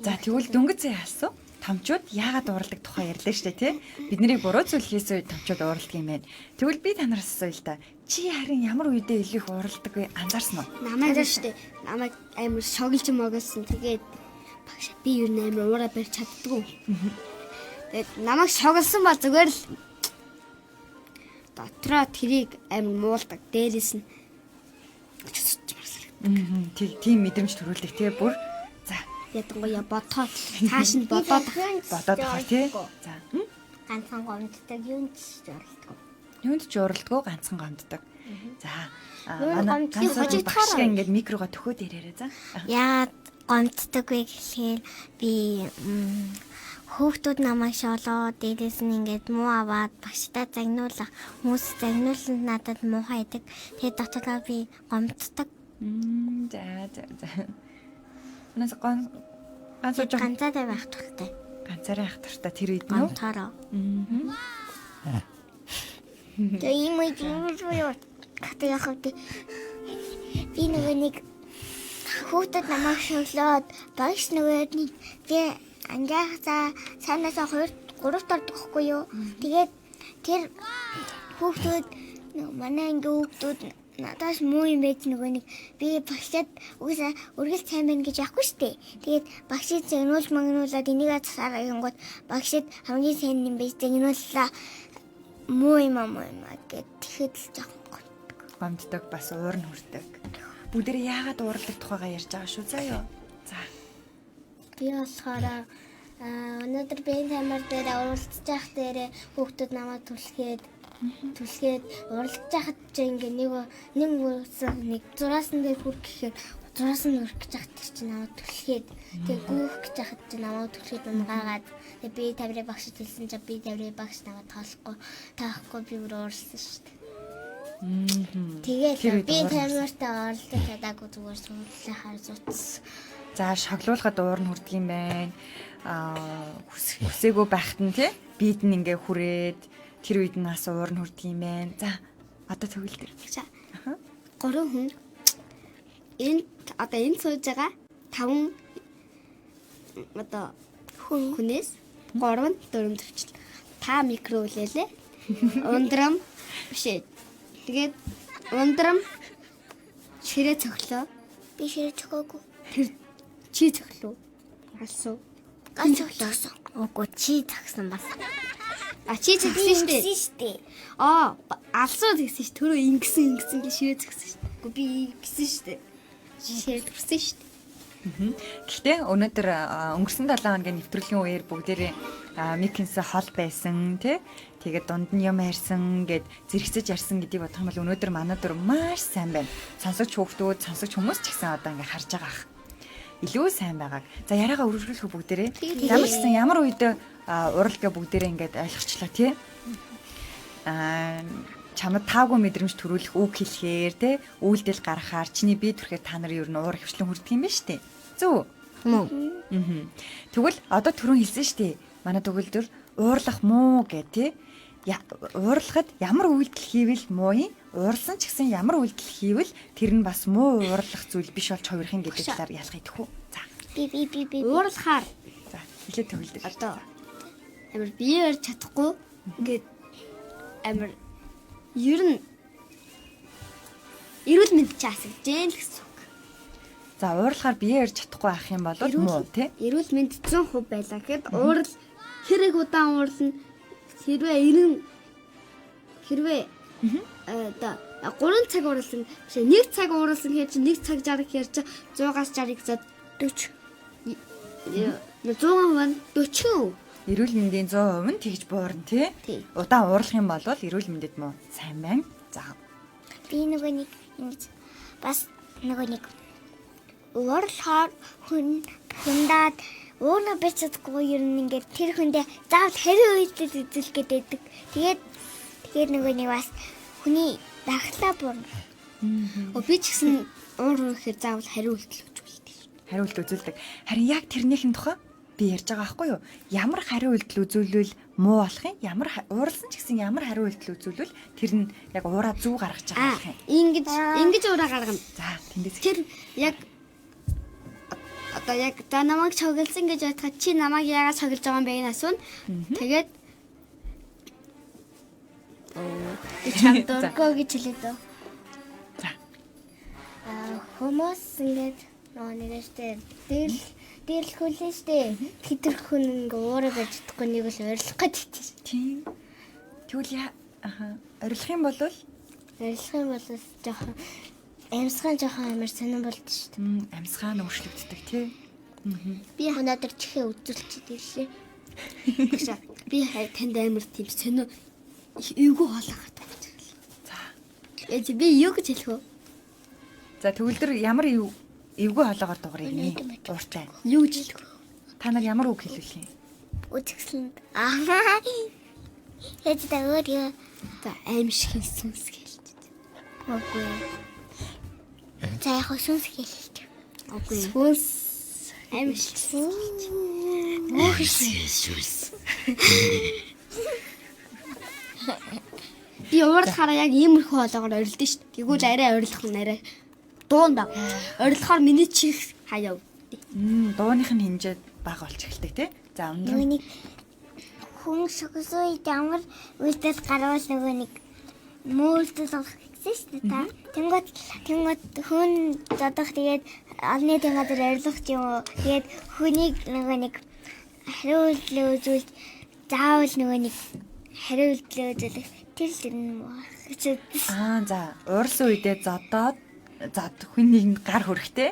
За тэгвэл дөнгөж зэ яасан? Тамчууд яагаад уурладаг тухай ярьлаа шүү дээ тий. Бид нарыг буруу зүйл хийсэн үед тамчууд уурладаг юм байна. Тэгвэл би танараас асууя л да. Чи харин ямар үедээ илүү их уурладаг вэ? Анзаарсан уу? Намайг шүү дээ. Намайг амар шоглож могосон. Тэгээд багш би юу нээр уураа барь чаддгүй. Тэгээд намайг шоглосон бол зүгээр л дотроо тэрийг амар муулдаг. Дээрээс нь Тийм мэдрэмж төрүүлдэг тий бүр. За Ядангуяа бодоход цааш нь бодоод байгаа тий. За. Ганцхан гомддаг юунд ч зорилдог. Юунд ч уралдгүй ганцхан гомддог. За. Манай ганцхан багшгаа ингээд микрого төхөөд ирээрээ за. Яагаад гомддог вэ гэхээр би хүүхдүүд намайг шолоод дээрээс нь ингээд муу аваад багштай загнуулах хүмүүс загнуулсан надад муухай идэг. Тэгээд дотоодоо би гомддог. За. Нас Ганцаараа байх туфтаа. ганцаараа ах туртаа тэр үед нөө. Гомдороо. Тэгээ ийм үед юу гэдэг яхав би нэг хүүхдүүд намайг шоглоод багш нөгөөд би ангаахаа санаасаа 2-3 ордог хгүй юу. Тэгээд тэр хүүхдүүд манай анги хүүхдүүд надаас муу юм байж нөгөө нэг би багшад угсаа үргэлж сайн байна гэж яахгүй штэ. Тэгээд багшид зэгнүүл магнуулаад энийг цасаараа гингод багшид хамгийн сайн юм байж зэгнүүллээ муу юм гэд тэгэхэд л жоохон гомддог бас уур нь хүрдэг. Бүгдээ яагаад уурлах тухайгаа ярьж байгаа шүү заа юу. За. Би болохоор өнөөдөр бие тамир дээр уралдаж байх дээр хүүхдүүд намайг түлхээд уралдаж байхад ч ингээ нэг зураас нь дээр хүрх гэхээр зураас нь хүрх гэж байхад чинь намайг түлхээд тэгээ гүүх гэж байхад чинь намайг түлхээд унгаагаад тэгээ бие тамирын багшд хэлсэн чинь бие тамирын багш намайг таахгүй би бүр уурсан шүү дээ. Тэгээд би тамиртаа оролдож чадаагүй зүгээр сүнлээ харж утсан. За шоглуулахад уур нь хүрдэг юм байна. Хүсээгүй байхад нь тий бид нь ингээ хүрээд тэр үед нь бас уур нь хүрдэг юм байна. За одоо төгөл дээр. За. 3 хүн энд сууж байгаа 5 хүнээс 3 4 төвчл. Та микро үлээлээ. Ундрам бишээ. Тэгээд ундрам ширээ цоглоо. Би ширээ цогоогүй. Тэр чи цоглоо. Алсуу. Ганц цоглоосон. Үгүй чи цагсан бас. Чи цогсон штэ. Алсуу тэгсэн ш. Төрөө ингэсэн гэж ширээ цогсон ш. Үгүй би ингэсэн штэ. Ширээ төрсөн штэ. Гэхдээ өнөөдөр өнгөрсөн 7 хоногийн нэвтрүүлгийн үеэр бүгдээрээ микинсээ хол байсан тий. Тэгээд дунд нь юм ярьсан гэд зэрэгцэж ярьсан гэдгийг бодох юм бол өнөөдөр манай дөр маш сайн байна. Сонсогч хүүхдүүд, сонсогч хүмүүс ч гэсэн одоо ингээ харж байгаа ах. Илүү сайн байгааг. За яриагаа өргөжлөх бүгдээрээ. Ямар ч гэсэн ямар үед уралгээ бүгдээрээ ингээд ойлгочлаа тий. Чамд таагүй мэдрэмж төрүүлэх үг хэлэхээр те үйлдэл гаргахаар чиний бие төрхөөр та нар ер нь уур хвчлэн хүрдэг юм байна штэ. Зөв. Тэгвэл одоо түрүүн хэлсэн штэ. Манай төгөлдөр уурлах муу гэ те. Уурлахад ямар үйлдэл хийвэл муу юм? Уурсан ч гэсэн ямар үйлдэл хийвэл тэр нь бас муу уурлах зүйл биш болж хувирхын гэдэг талаар ялгах идэх үү? За. Би. Уурлахаар. За, хэлээ төгөлдөр. Одоо амар биеэр чадахгүй ингээд амар ер нь эрүүл мэнд ч асагж гэн л гэсэн үг. За уурлахаар бие ярьж чадахгүй ах юм бол муу тий. Эрүүл мэнд 100% байлаа гэхэд уурал хэрэг удаан уурлна хэрвээ 3 цаг уурлсан биш 1 цаг уурлсан гэж 1 цаг 60 ярьж 100-аас 60-ыг зад 40 100% эрүүл мэндийн 100% нь тэгж буурна тий. Удаан уурлах юм бол эрүүл мэндэд муу сайн байна. За. Би нөгөө нэг бас нөгөө нэг уурлахаар хүндаад уурна бичдэггүй ер нь ингээд тэр хүндээ заавал хариу үйлдэл үзүүлэх гэдэг. Тэгээд нөгөө нэг бас хүний дархлаа буурна. Би ч гэсэн уур гэхээр заавал хариу үйлдэл үзүүлдэг. Хариу үйлдэл үзүүлдэг. Харин яг тэрнийхэн тухай би ярьж байгаа байхгүй юу? Ямар хариу үйлдэл үзүүлвэл муу болох юм? Ямар уурлсан ч гэсэн ямар хариу үйлдэл үзүүлвэл тэр нь яг уураа зүг гаргаж байгаа юм. Ингэж уураа гаргана. За, тэндээс тэр яг одоо яг та намайг цоглсон гэж бодоход чи намайг яагаад цоглож байгаа юм бэ энэ асууна. Тэгээд дөргөө гэж хэлээд үү. За. Хүмүүс ингээд нэгтэй дээрл хүлэн штэ. Тэр хүн ингээ уураа байж чадахгүй нэг л ойрлох гэж тийм. Тийм. Тэгвэл орилох юм бол жоохон Амьсгал жоохон амар сонирн болд шүү дээ. Амьсгаа нь өөрчлөгддөг тий. Би өнөөдөр чихээ үзүүлчихэд ирлээ. Би танд амар тийм сонио эвгүй хоолойгоо тавьж байгаа. За. Би юу гэж хэлэх вэ? За төгөлдөр ямар эвгүй хоолоогоор дуурайг нэ? Ууртай. Юу гэж хэлэх вэ? Та нар ямар үг хэлүүлэх юм? Үзэсгэлэнд. Аа. Хэд дагөр юу? За аимшиг сүнс гэлж. Үгүй. За яг сүнс хэлж. Үгүй. Сүнс аимшиг. Би уурлахаараа яг иймэрхүү хоолоогоор орилдсон шүү дээ. Тэгвэл арай орилох нь арай дуунда. Орилохоор миний чих хаяа. Дууных нь хэмжээ бага болж эхэлдэг тий. За өндөр Нэг хүн шогсоо ямар үйлдэл гарвал нөгөө нэг мөөлдөл авах гэсэн шүү дээ та. Тэнгод хүн зодох тэгээд алны газар арилгах юм уу. Тэгээд хүнийг нөгөө нэг хариултлаа үзүүл заавал нөгөө нэг хариултлаа үзүүлэх тэр л юм уу. за уурсан үедээ зодоод хүнийг гар хөрөхтэй.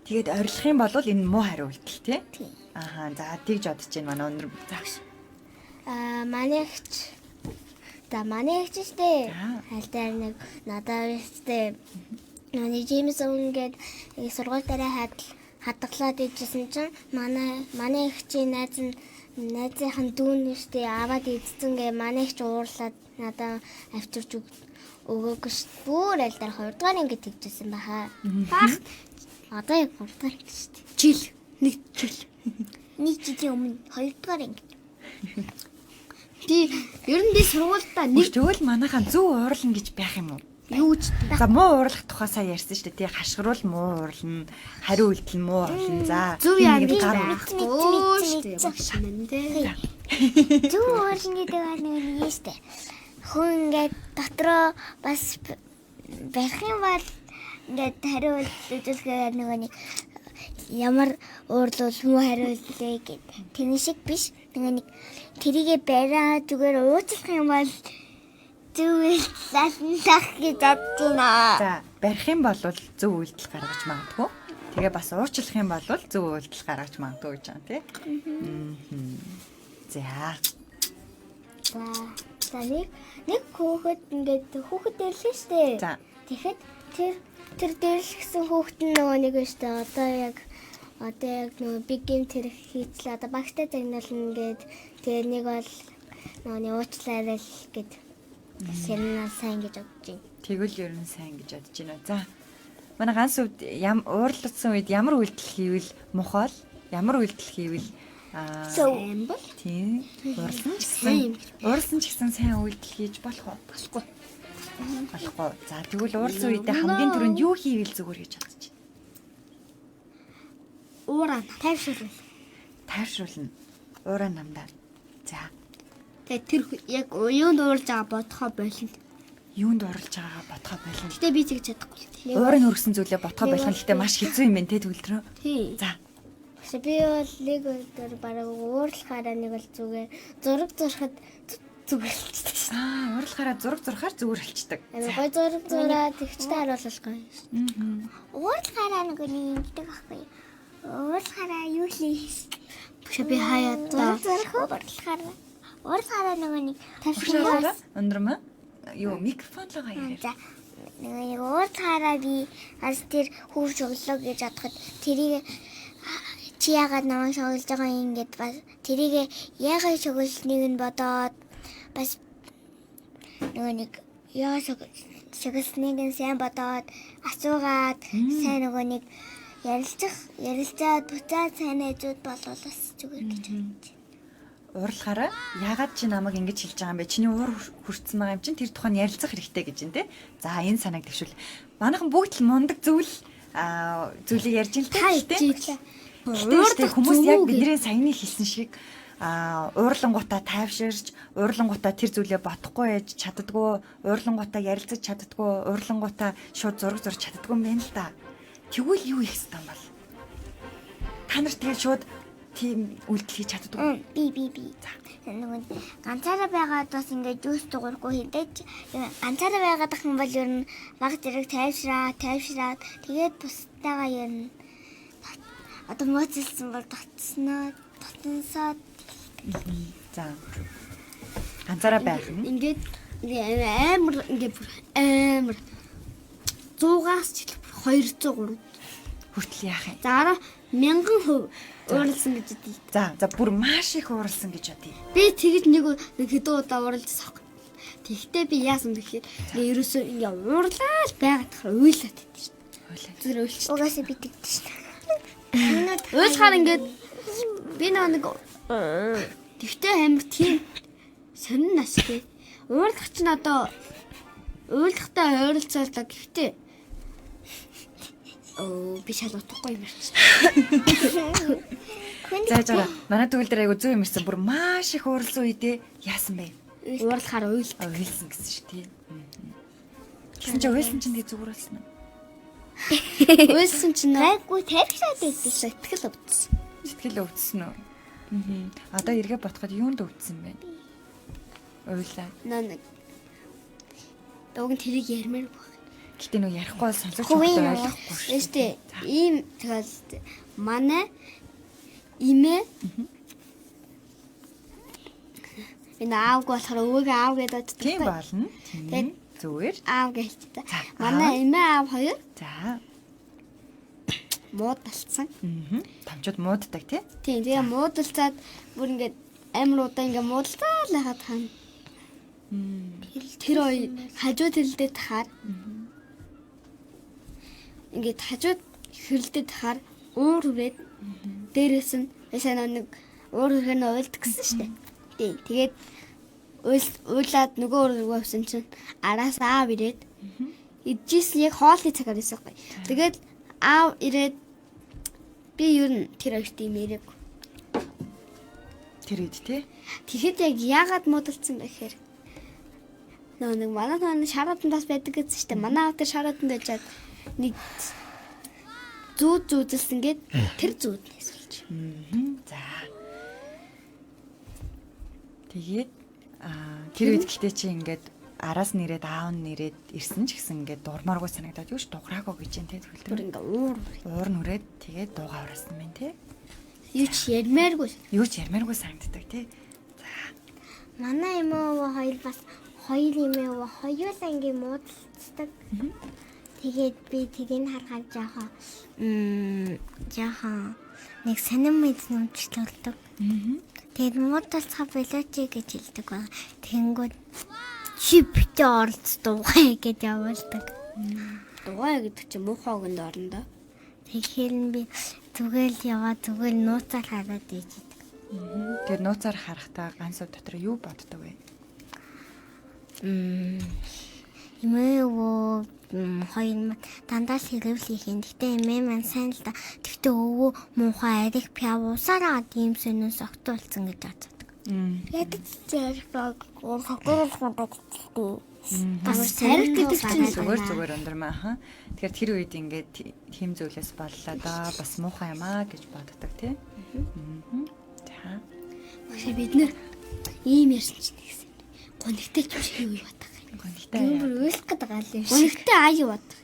Тэгээд орилох юм бол энэ муу хариултал тий. За тэгж бодож байна манай өндөр. Манайхч штэ. Хальтаар нэг надад штэ. Нэг Джеймс ингээд сургууль дээр хадгалаад ижсэн чинь манай ихчийн найзынхан дүүн штэ аваад идцэнгээ манайхч уурлаад надад авчирч өгөөгүй штэ. Бүр аль дээр 2 дугаар ингээд тэгжсэн баха. Бах. Одоо яг 3 дугаар штэ. Нэг жилийн өмнө 2 дугаар ингээд. Би ер нь би сургуультай нэг тэгвэл манайхаа зөв уурлна гэж байх юм уу? юу ч За муу уурлах тухайсаа ярьсан шүү дээ. Тий хашгируул муу уурлна, хариу үйлдэл муу уурлна. За зөв яа нэг гар байхгүй багш минь дээ. Зөв уурлна гэдэг бол нэг юм штэ. Хүн ингээд дотроо бас байх юм бол ингээд хариу үйлдэлгээ нөгөө нэг ямар уурлуул муу хариу үйлдэлээ гэдэг. Тэний шиг биш. Нэг тэрийгэ бараа зүгээр уучлах юм бол зүгээр латах гэж бодож байна. За барих юм бол зөв үйлдэл гаргаж магадгүй. Тэгээ бас уучлах юм бол зөв үйлдэл гаргаж магадгүй гэж байна тий. За нэг хүүхэд ингээд хүүхэд дэрлээ штэ. За. Тэгэхэд тэр дэрлэгсэн хүүхэд нь нөгөө нэг штэ. Одоо яг нөгөө big game тэр хийцлээ. Одоо багтай загнуулна гээд тэгээ нэг бол нөгөө уучлаарай л гээд сэрнаа сайн гэж бодож байна. Тэгвэл ер нь сайн гэж бодож байна. За. Манай ганц үед уурлагдсан үед ямар үйлдэл хийвэл мухаал, ямар үйлдэл хийвэл Сайн бол тийм уурсан ч гэсэн сайн үйлдэл хийж болох уу? Болохгүй. За тэгвэл уурсан үедээ хамгийн түрүүнд юу хийвэл зүгээр гэж бодож байна? уураа Тайвшруулна. Уураа намдаа. За. тэгээ тэр яг юунд уурж байгаа бодхоо болно. Юунд уурж байгаагаа бодхоо болно. Гэтэ би зэг чадахгүй. Уурын өргөсөн зүйлээ бодхоо болох нь гэхдээ маш хэцүү юм байна те төгөлдрөө. Тий. За. Би бол нэг өдөр бараг уурлахаараа нэг бол зүгээр зураг зурхад зүгээр болчихсон. Уурлахаараа зураг зурхаар зүгээр болчдаг. Гой зураг зураад тэгчтэй харуулахгүй. Уурлахаараа нэг ингэдэг байхгүй. Уурлахаараа юу хийх? Би хаяад уурлахаараа нэг тавшраа өндрөмө. Юу микрофон л байгаа яриа. Нэг уурлахаараа би аз тэр хүүш өглөө гэж бодоход тэрийг чи яагаад намайг шоглож байгаа юм гээд бас тэрийг яагаад шоглосныг нь бодоод бас нэг яа шоглосныг нь сайн бодоод асуугаад сайн нэг ярилцаад буцаад сайн найзууд болвол бас зүгээр гэж бодож. Уурлахаараа яагаад чи намайг ингэж хэлж байгаа юм бэ? Чиний уур хүрцэн байгаа юм чинь тэр тухайн ярилцах хэрэгтэй гэж байна те. За энэ санааг төвшүүл. Манайхан бүгд л мундаг зүйлийг ярьж ин л те. Уурдаг хүмүүс яг бидний саяны хэлсэн шиг уурлангуудаа тайвширч, уурлангуудаа тэр зүйлээ бодохгүй яж чаддгүй, уурлангуудаа ярилцаж чаддгүй, уурлангуудаа шууд зураг зурж чаддгүй юм байна л да. Тэгвэл юу хийх ёстой юм бол? Та нар тэгээд шууд тийм үйлдэл хийж чаддаг. Би. Нөгөө ганцаараа байгаад бас ингээд юус дуурахгүй хинтэйч ганцаараа байгаад ах юм бол ер нь баг зэрэг тайвшраад тэгээд бусдаагаа ер нь одоо моцилсан бол татсаад За. Ганцаараа байх нь. Ингээд амар 100-аас ч 200 300 Хүртэл яах юм. За араа 1000% ууралсан гэж бодъё. За бүр маш их ууралсан гэж бодъё. Би тэгж нэг хэдэн удаа ууралжсан. Тэгтээ би яасан бэ гэхээр ерөөсөө ингээ уурлаа л байгаад тахаар уйлаад идэв шүү дээ. Зүгээр уйлч. угаасаа би тэгдэж шин. Уйлахаар ингээд би нэг тэгтээ амар тийм сонин нас тий. Уурлах чинь одоо уйлахтаа ойролцоолоо гэхдээ би шалгахгүй юм байна. За. Манай төгөл дээр айгу зөө юм ирсэн. Бүр маш их ууралсан үедээ яасан бэ? Уурлахаар уйлт. Уйлсан гэсэн шүү тий. Тэгсэн чинь уйлсан чинь тий зүгээр болсон уу? Уйлсан чинь Гайгүй тавьшаад идэв. сэтгэл өвдсөн. Сэтгэл өвдсөн үү? Одоо эргээ ботход юунд өвдсөн бэ? Уйлаа. Нэг дууг нь тэрийг ярмаар баг. Гэтэ нөө ярихгүй бол сонсож Хөвөө юм ойлгохгүй шүү. Эстэ ийм тэгэл манай имэ энэ аавг болохоор өвөг аав гэдэг Тийм боддог. болно. Тийм. Зүгээр. Аав гэж та. Манай имэ аав хоёр За. мууд талцсан. Тамчууд мууддаг тий? Тийм тэгээ муудалцаад бүр ингээд амар удаа ингээд муудалцаад л хаад хаа. Тэр хоёр хажуу тэрэлдээ тахаар ингээд хажууд хэрэлдээ тахаар уур хүрээд дээрээс нь сайн нэг уур хүрхэн уйлд гэсэн штэ. Тийм тэгээд уйлаад нөгөө уур авсан чинь араас аав ирээд идчихсэн яг хоолны цагаар байсан гоё. Тэгээд аав ирээд би юу н тэр хоёрт юм яриаг. Тэр үед тий? Тэгэхэд яг яагаад муудалцсан бэ гэхээр нэг манай шараатандаас байдаг гэсэн чинь манай аав тэр шараатанд байжгаад нэг зүүдэлсэн гээд тэр зүүднээс болж. За. Тэгээд тэр үед гэхдээ чи ингээд араас нэрээд аав нэрээд ирсэн ч гэсэн ингээд дурмааргүй санагдаад юу ч дуграагүй гэж юм те Тэр төгөлдөр. ингээ Уур нүрээд тэгээд дуугаа уурсан байна те. юу ч ярмааргүй. Юу ч ярмааргүй санагддаг те. За. Манай эмээ хоёр бас хоёр эмээ хоёулаа ингээ муудалцдаг. Тэгээд би тгийг харахад жаахан нэг сонин мэд нүмчлүүлдэг. Тэгээд муудалцах болооч гэж хэлдэг байна. Тэнгүүд чиптэй оролцдог гэж явуулдаг. Дугаа гэдэг чинь муухай өгөнд орондоо. Тэгэхээр би зүгээр нууцаар хараад ээжэд. Тэр нууцаар харахтаа ганц өв дотор юу боддог вэ? Эмээ хоёр дандаа л хэрэглэхийн. Гэтэ эмээ маань сайн л да. Тэгтээ өвөө муухай арих пявуусараа ийм сонин согтуулсан гэж боддог. Ядаж зэрэг Бас сарих гэдэг чинь Зүгээр өндрмаа хаа. Тэгэхээр тэр үед ингээд тийм зүйлээс боллоо да бас муухай юм аа гэж боддог тий. За. Тэгэхээр бид нэр ийм ярьсан чинь гэсэн. Гонигтэй ч биш юу бодох юм. Гонигтай. бүр уйлах гэдэг гал юм шиг. Гонигтэй аюу бодох.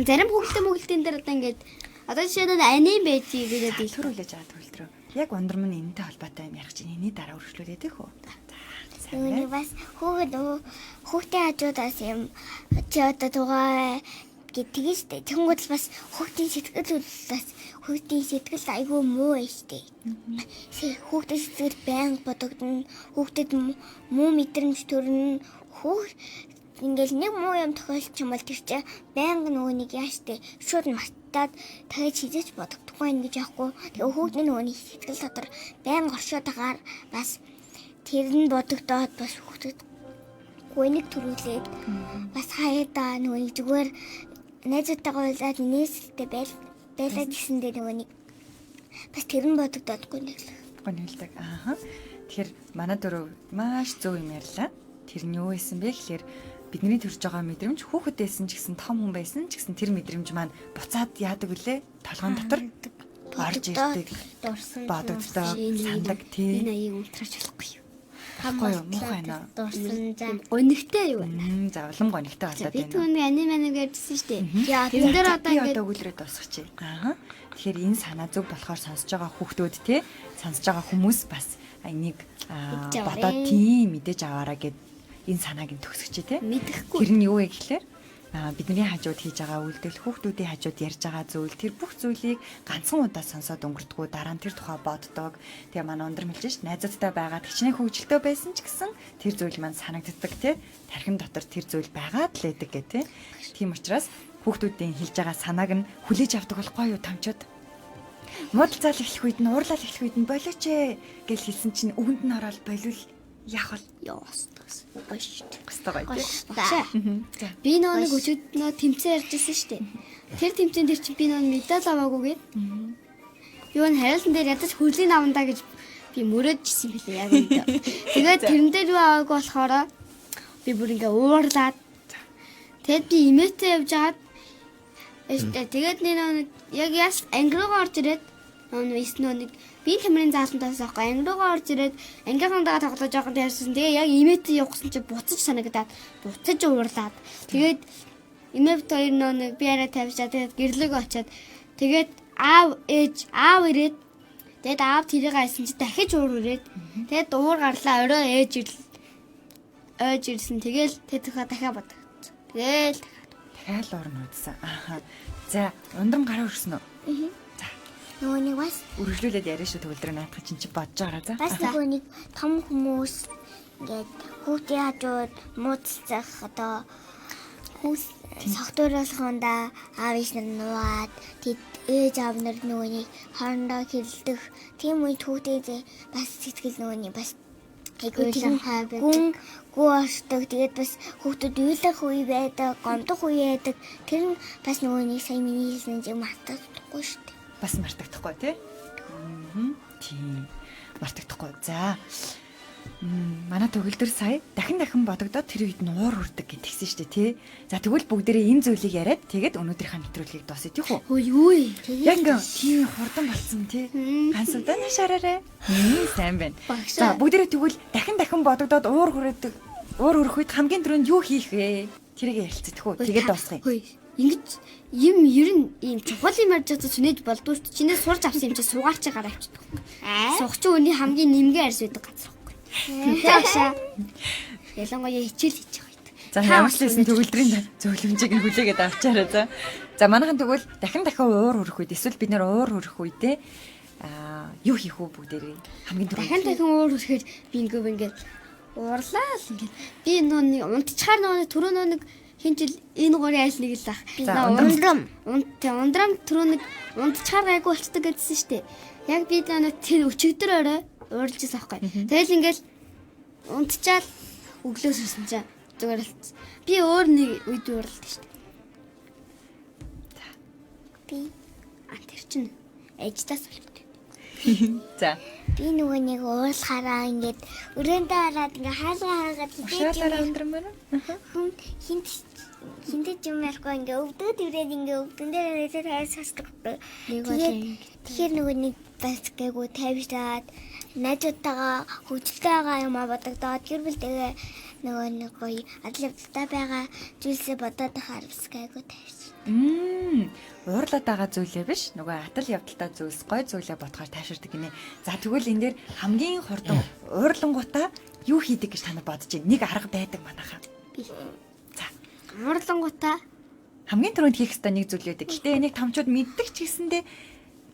Зарим хүүхдийн дээр одоо ингээд одоо жишээ нь аним байдгийг гэдэг Тэр үлээж аваад төгөлдрөө. Яг ундрам нь энэтэй холбоотой юм ярих чинь энэний дараа өргөжлүүлээд их үү. Үүний бас хүүхдээ хажуудаас юм чи одоо тугаа гэдгийг штэ. Тэнгүүд л бас хүүхдийн сэтгэл айгүй муу штэ. Хүүхдийн сэтгэл байнга бодогдно. Хүүхдэд муу мэдрэмж төрнө. Ингээл нэг муу юм тохиолч юм бол тэр чинь байнга нөгөө нэг яаштай шууд мартаад тагж хизэж бодогдохгүй юм гэж яахгүй. Тэгээ хүүхдийн нөгөөний сэтгэл дотор байнга оршоод тагаар бас тэр нь бодогдоод бас хүүхдэд гүнийг төрүүлээд бас хаяада нөгөө зүгээр найзуудтайгаа уулзаад нээсэлтэй байлаа гэсэндээ нөгөө бас тэр нь бодогдоод гонилдаг. Аа. Тэгэхээр манай дөрөв маш зөв юм ярьлаа. Тэр нь юу байсан бэ гэхээр бидний төрж байгаа мэдрэмж хүүхэд байсан ч гэсэн том хүн байсан ч гэсэн тэр мэдрэмж маань буцаад яадаг үлээ толгойн дотор орж ирдэг дурсан бодогддог сандаг тий. Энэ аяыг унтраач болохгүй юу? Гоё юм уу хайна. дурсан за Гонигтай юу байна? За улам гонигтай болоод Би байна. түүний анime ярьжсэн шүү дээ. яа Тэрэн дээр одоо би ингээд одоо өгүүлрээд дуусгачих. Аа. Тэгэхээр энэ санаа зөв болохоор сонсож байгаа хүүхдүүд те сонсож байгаа хүмүүс бас энийг Мэдж аваарай. бодоод тийм мэдээж аваараа гэд энэ санааг нь төгсгөч те. мэдэхгүй. Тэр нь юу вэ гэхлээр бидний хажууд хийж байгаа үйлдэл хүүхдүүдийн хажууд ярьж байгаа зүйл тэр бүх зүйлийг ганцхан удаа сонсоод өнгөрдгөө дараа нь тэр тухай боддог. Тэгээ манай өндөр хэлж ш найзуудтай байгаа тэгчний хөвгөлтөө байсан ч гэсэн тэр зүйл маань санагддаг те. Тархин дотор тэр зүйл байгаад л байдаг гэх те. Тийм учраас хүүхдүүдийн хэлж байгаа санааг нь хүлээж авдаг болохгүй юу томчууд. Муудалцал эхлэх үед нь уурлал эхлэх үед нь болооч ээ гэж хэлсэн чинь өгөнд нь ороод болвол яах вэ? Яастас. Гош. Гостой гоё тий. Багшаа. Би нэг өчигд нөө тэмцээн ярьжсэн шүү дээ. Тэр тэмцээн дээр чи би нөө медаль аваагүй гээд. Юу н харилцан дээр ядаж хөрлийн авандаа гэж би мөрөөдчихсэн юм билээ яг үнэндээ. Тэгээд тэрэн дээр юу аваагүй болохоор би бүр ингээ уурлаад. Тэгэд би имэтэ явж хагаад тэгээд нэг яг яс ангируугаар орж ирээд нэг би тамирын заалтантаас авахгүй ангируугаар орж ирээд ангийнхандаа тоглож байгаа дээрсэн. Тэгээ яг имэтэ явахсан чи буцаж санагдаад буцаж уурлаад. Тэгээд имэт хоёр нэг би арай тавьчаа тэгээд гэрлэг очиад тэгээд аав ирээд тэгээд аав тэрийг айсан чи дахиж уур ирээд тэгээд уур гарлаа орой ээж ирсэн. Тэгээл тэтгэхэ дахиад бод. Тэгээл дахиад уур нуудсан. Ааха. За ундран гараа өрсөн үү? нөгөө нэг бас Үргэлжлүүлээд яриа шүү төгөлдрөө наадах чинь чи бодож байгаараа за. бас нөгөө нэг том хүмүүс ингээд хүүхдийн хажууд муудалцах одоо хүүс согтууруулахында аав ээж нар нугаад тэд ээж аав нар нөгөө нэг хоорондоо хэлдэг тийм үед хүүхдээ бас сэтгэл нөгөө нэг бас гүн гуушдаг тэгээд бас хүүхдүүд уйлах үе байдаг гомдох үе байдаг тэр нь бас нөгөө нэг сайн миний хэлсэн юм мартахгүй шүү дээ. Бас мартагдахгүй тий. Тийм. Мартагдахгүй. За. Манай төгөлдөр сая дахин бодогдоод тэр үед нь уур хүрдэг гэдгийгсэн шүү дээ тий. За тэгвэл бүгдээрээ энэ зүйлийг яриад тэгээд өнөөдрийнхээ нэвтрүүлгийг дуусгая тийх үү? Ой юу вэ? Яг ингээ тийм хурдан болсон тий. Ганц удаа нашаараарэ. Сайн байна. За бүгдээрээ тэгвэл дахин бодогдоод уур хүрэх үед хамгийн түрүүнд юу хийх вэ? Тэрийг ярилцдаг үү? Тэгээд дуусгая. Хөөе. Ингэж юм ер нь ийм чухал юм ярьж байгаа зүнэж болдгоо шүү дээ. Чинээс сурч авсан юм чи суугаарч гараа авчихдаг. Суух чи өний хамгийн нэмгээ арьс байдаг газар байхгүй. Тэгшээ. Ялангуяа хичээл хийж байгаа юм. За ямар ч хэлсэн төгөлдрийн зөвлөмжийг нь хүлээгээд авчаарай за. За манайхан тэгвэл дахин уур хүрэх үед эсвэл бид нэр уур хүрэх үедээ юу хийх вэ бүгдээрээ хамгийн түрүүнд дахин уур хүрэхээр би ингээд уурлаа л ингээд би нэг унтчихаар нэг түрүү нэг хин жил энэ гурийн айл нэг л ах. Ундрам түрүү нэг унтчихаар гайгүй болцдог гэдсэн шүү дээ. Яг би нэг тэр өчигдөр орой уурлж байсан байхгүй. Тэгэл ингээд унтчаал өглөөс ирсэн чинь зүгээр л би өөр нэг үед уурлаа шүү дээ. Би Тэр чинь ээжтээс болдог. За. би нөгөө нэг уурлахаараа ингээд өрөөндөө хараад ингээ хаалгаа хаагаад Шаалаараа өндрөн байна. хүн хинт юм ярихгүй ингээ өвдөд ирээд ингээ өвдөн дээр нэлээд хайр сонсдог. Тэгэхээр нөгөө нэг бас гээгүй тавьжаад найзуудтайгаа хөвгөлтэй байгаа юм а бодогдоод гэр бүлтэйгээ нөгөө нэг гоё адил явдалтай байгаа зүйлсээ бодоод ахаар бас гээгүй тавьж. Уурлаад байгаа зүйлээ биш нөгөө атал явдалтай зүйлс гой зүйлээ бодохоор тайширдаг гинэ. За тэгвэл энэ дээр хамгийн хурдан уурлангуудаа юу хийдэг гэж та нар бодож байна? Нэг арга байдаг манайхаа. За Уурлангуудаа хамгийн түрүүнд хийх ёстой нэг зүйл байдаг. Гэтэ энийг томчууд мэддэг ч гэсэндээ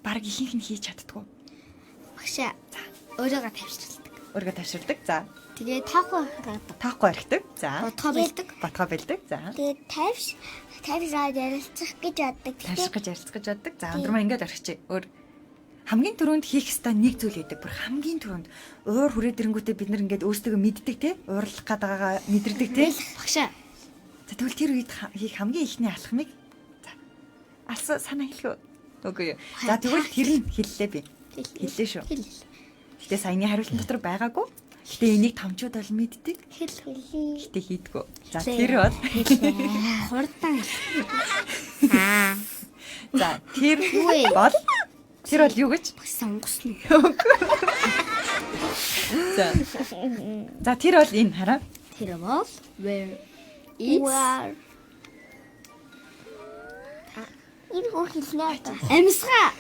баг ихэнх нь хийж чаддгүй. багшаа өөрийгөө тавьчихдаг. Өөрийгөө тайширдаг. За Тэгээ таахгүй орхидог. За бодгоо бэлдэг. батгаа бэлдэг. За Тэгээд тавьжаад ярилцах гэж боддог. тайших гэж ярилцгаж badдаг. За өндрмаа ингэж орхичих. Өөр хамгийн түрүүнд хийх ёстой нэг зүйл байдаг. Бүр хамгийн түрүүнд уур хүрээд ирэнгүүтээ бид нар ингэж өөрсдөө мэддэг те. Уурлах гээд байгаагаа мэдэрдэг те. Багшаа За тэгвэл тэр үед хийх хамгийн ихний алхмыг за алс санаа хэлэх үгүй юу. За тэгвэл тэр нь хэллээ би. Хэллээ шүү. Гэтэ саяны хариултан дотор байгаагүй. Гэтэ энийг томчууд бол мэддэг. Гэтэ хийдгүү. За тэр бол хурдан за тэр бол Тэр бол юу гэж? Сонгосно. За. За тэр бол энэ хараа. Тэр бол where is Энэ хөө хэлнэ. Амьсгаа.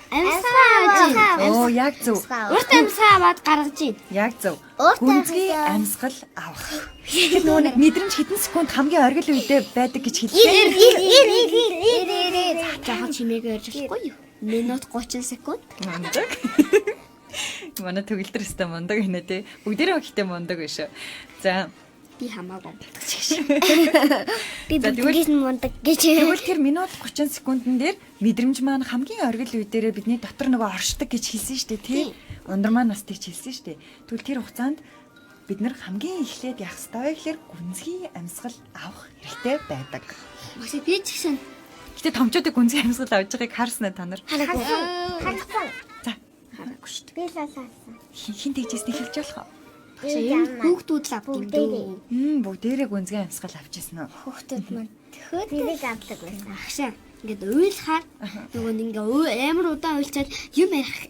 Оо яг зөв. Урт амьсгаа аваад гаргаж ийн. Яг зөв. Гүнзгий амьсгал авах. Тэгэхээр нөгөө нэг мэдрэмж хэдэн секунд хамгийн оргил үедээ байдаг гэж хэллээ. Жаахан чимээгээр ярьчихгүй юу? Минут 30 секунд. Мундаг. Манай төгөлдөр өстэй мундаг гинэ те. Бүгдээрээ ихтэй мундаг биш үү. За Би хамаагүй. Би бүгдээс нь мундаг гэж. тэгвэл тэр минут 30 секундын дээр мэдрэмж маань хамгийн оргил үедээ бидний дотор нөгөө оршдог гэж хэлсэн шүү дээ тий. Ундар маань нас тийч хэлсэн шүү дээ. Тэгвэл тэр хугацаанд бид нар хамгийн эхлээд яах ёстой вэ гэхээр гүнзгий амьсгал авах хэрэгтэй байдаг. Маш би ч гэсэн Гэтэ томчуудыг гүнзгий амьсгал авж байгааг харснаа та нар. Харахгүй. За хараагүй шүү Би лалаасан. хин тэгжсэнийг хэлж болох уу? дээ. Хүүхдүүд л авдаг юм дөө. Бүгдээрээ гүнзгий амьсгал авчихсан уу? Хүүхдүүд маань төхөөд тэрийг авдаг байсан. Агшаа ингээд уйлахаар нөгөө нэг ингээ амар удаан уйлчаад юм ярих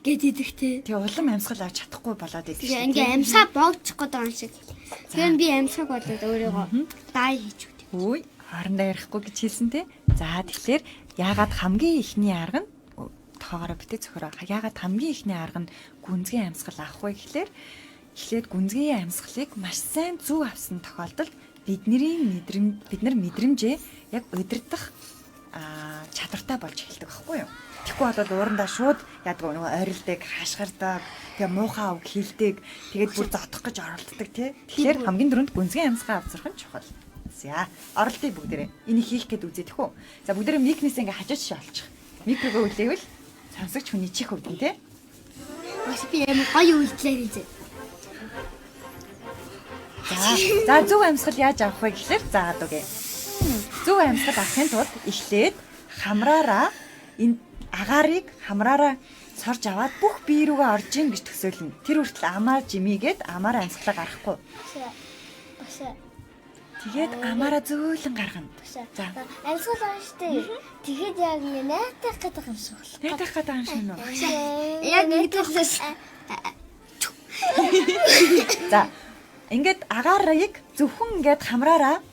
гэдэгтэй. Тэгээ улам амьсгал авч чадахгүй болоод идэв Тэгээ ингээ амьсгаа боогдчих гээд байгаа юм шиг. Тэгэхээр би амьсгааг болоод өөрийгөө дай хийж өгдөг. Үй, хоорондоо ярихгүй гэж хэлсэн те. За тэгэхээр яагаад хамгийн ихний арга нь тоогоороо битээ зөхөрөө. Яагаад хамгийн ихний арга нь гүнзгий амьсгал авах вэ гэхлээр эхлээд гүнзгий амьсгалыг маш сайн зөв авсан тохиолдолд бид нар мэдрэмжээ яг удирдах чадвартай болж эхэлдэг байхгүй юу? Тэгэхгүй бол уурандаа шууд яадаг нөгөө ойролдог, хашгирдаг, тэгээ муухай үг хэлдэг, тэгээд бүр зодох гэж оролддог тий. Тэгэхээр хамгийн дөрөнд гүнзгий амьсгаа авчрах нь чухал. За, оролдъё бүгдээрээ. Энийг хийх гээд үзье тэхүү. За бүгдээрээ микнээс ингээ хажууд шээ олчих. Микрогоо үлээвэл сонсогч хүний чих өвдөн тий. Маш би амар гоё үйлдэлээ хийжээ. За зөв амьсгал яаж авах вэ гэхлээр заагаад үгээ. Зөв амьсгал авахын тулд эхлээд хамраараа энэ агаарыг хамраараа сорж аваад бүх бие рүүгээ орж ийн гэж төсөөлнө. Тэр хүртэл амаар жимигээд амаараа амьсгалаа гаргахгүй. Тэгээд амаараа зөөлөн гаргана. За. Амьсгал байгаа штэ. Тэгэхэд яг ингэ найтах гэдэг юм шиг бол. Найтах гэдэг юм шиг нөө. Яг нэгдэлээс За. Ингээд агаарыг зөвхөн ингээд хамраараа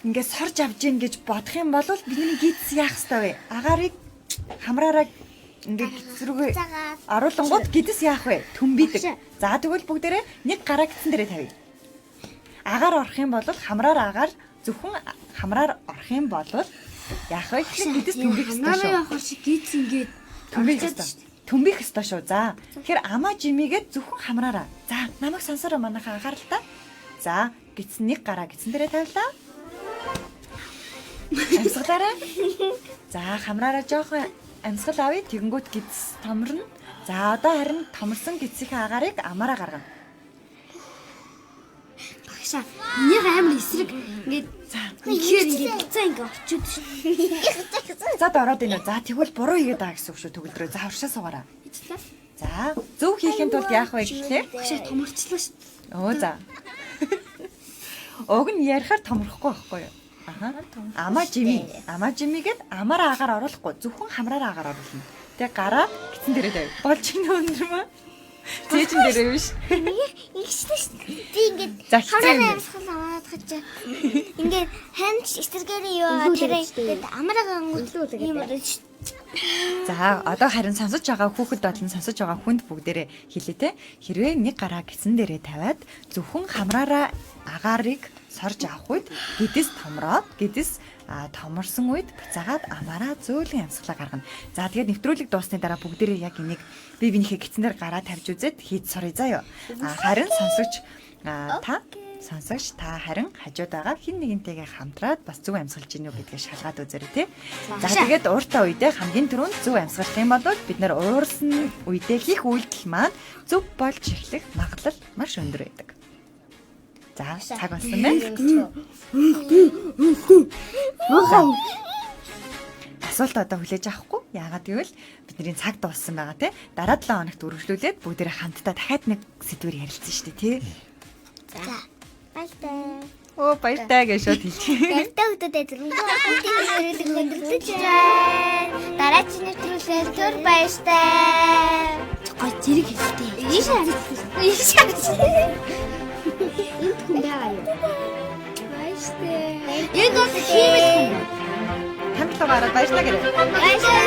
ингээд сорж авж ийн гэж бодох юм бол бидний гидс яах ёстой вэ? Агаарыг хамраараа ингээд гидс рүүгээ оруулангууд гидс яах вэ? Төмбидэг. За тэгвэл бүгдээрээ нэг гараа гидсэн дээрээ тавья. Агаар орох юм бол хамраар зөвхөн хамраар орох юм бол яах вэ? Гидс төмбих ёстой шүү. явах шиг гидс ингээд Төмбих ёстой шүү. За. Тэгэхээр амаа жимигээд зөвхөн хамраараа. За, намайг сонсороо манайхаа анхаарал та. За, гидсэн нэг гараа гидсэн дээрээ тавилаа. Амьсгалаарай. За, хамраараа жоохон амьсгал авъя. Тэгэнгүүт гидс томорно. За, одоо харин томорсон гидсийнхээ агаарыг амаараа гаргана. багшаа. Нэг амар эсрэг ингээд ихээр ингээд гицээ ингээд очиод шүү. За, ороод ийнэ. За, тэгвэл буруу хийгээд байгаа гэсэн үг шүү төгөлдрөө. За, уршаа суугаараа. За, зөв хийхин тулд яах вэ гэхлээр Багшаа томорчлоо шүү. Оо за. Уг нь ярихаар томрохгүй байхгүй юу? Аха. Амаа жимигээд амаараа агаар оруулахгүй зөвхөн хамраараа агаар оруулна. Тэгээ гараа гитэн дээрээ тавь. Болж ин өндөр мө. Зээжин дээрээ биш. Ингэсэн шүү. Би ингээд За, хэцүү юм. хамраа амьсгал аваад хачаа. Ингээд ханч эсэргээрээ юу аа тэрээ амраа ngөтлүүлээ гэдэг. За, одоо харин сонсож байгаа хүүхэд болон сонсож байгаа хүнд бүгдээрээ хэлээ те. Хэрвээ нэг гараа гитэн дээрээ тавиад зөвхөн хамраараа агаарыг сорж авах үед гидс томорсон үед буцаагаад амаараа зөөлөн амьсгалаа гаргана. За, тэгээд нэвтрүүлэг дуусны дараа бүгдээрээ яг энийг бие биенийхээ гитэн дээр гараа тавьж үзээд хийж сурыг заяа. Харин сонсогч та харин хажууд байгаа хин нэгнтэйгээ хамтраад бас зөв амьсгалж гинүү гэдгээ шалгаад үзээрэй тий. За, тэгээд ууртаа үедээ хамгийн түрүүнд зөв амьсгалах юм бол бид нэр уурсан үедээ хийх үйлдэл маань зөв болж эхлэх магадлал маш өндөр байдаг. За, цаг болсон байна. Асуулт одоо хүлээж авахгүй. Яагаад гэвэл бидний цаг дууссан байгаа тий. Дараа 7 хоногт үргэлжлүүлээд бүгдээрээ хамтдаа дахиад нэг сэдвээр ярилцсан шүү дээ тий. За. Баяртай. Оо, баяртай гэж шууд хэлчихье. Баяртай өгдөө дөрөнгөө хүүхдийн нэрэлэг өндөртөж байна. Дараагийн Түр баяртай. Гой зэрэг хэлтэй. Ийш харагдсан. Ийш харагдсан. Энд хүн байгаа юу? Баяртай. Яг бол хиймэл хүн. Хамтлаг гараад баярлалаа гэрээ. Баяртай.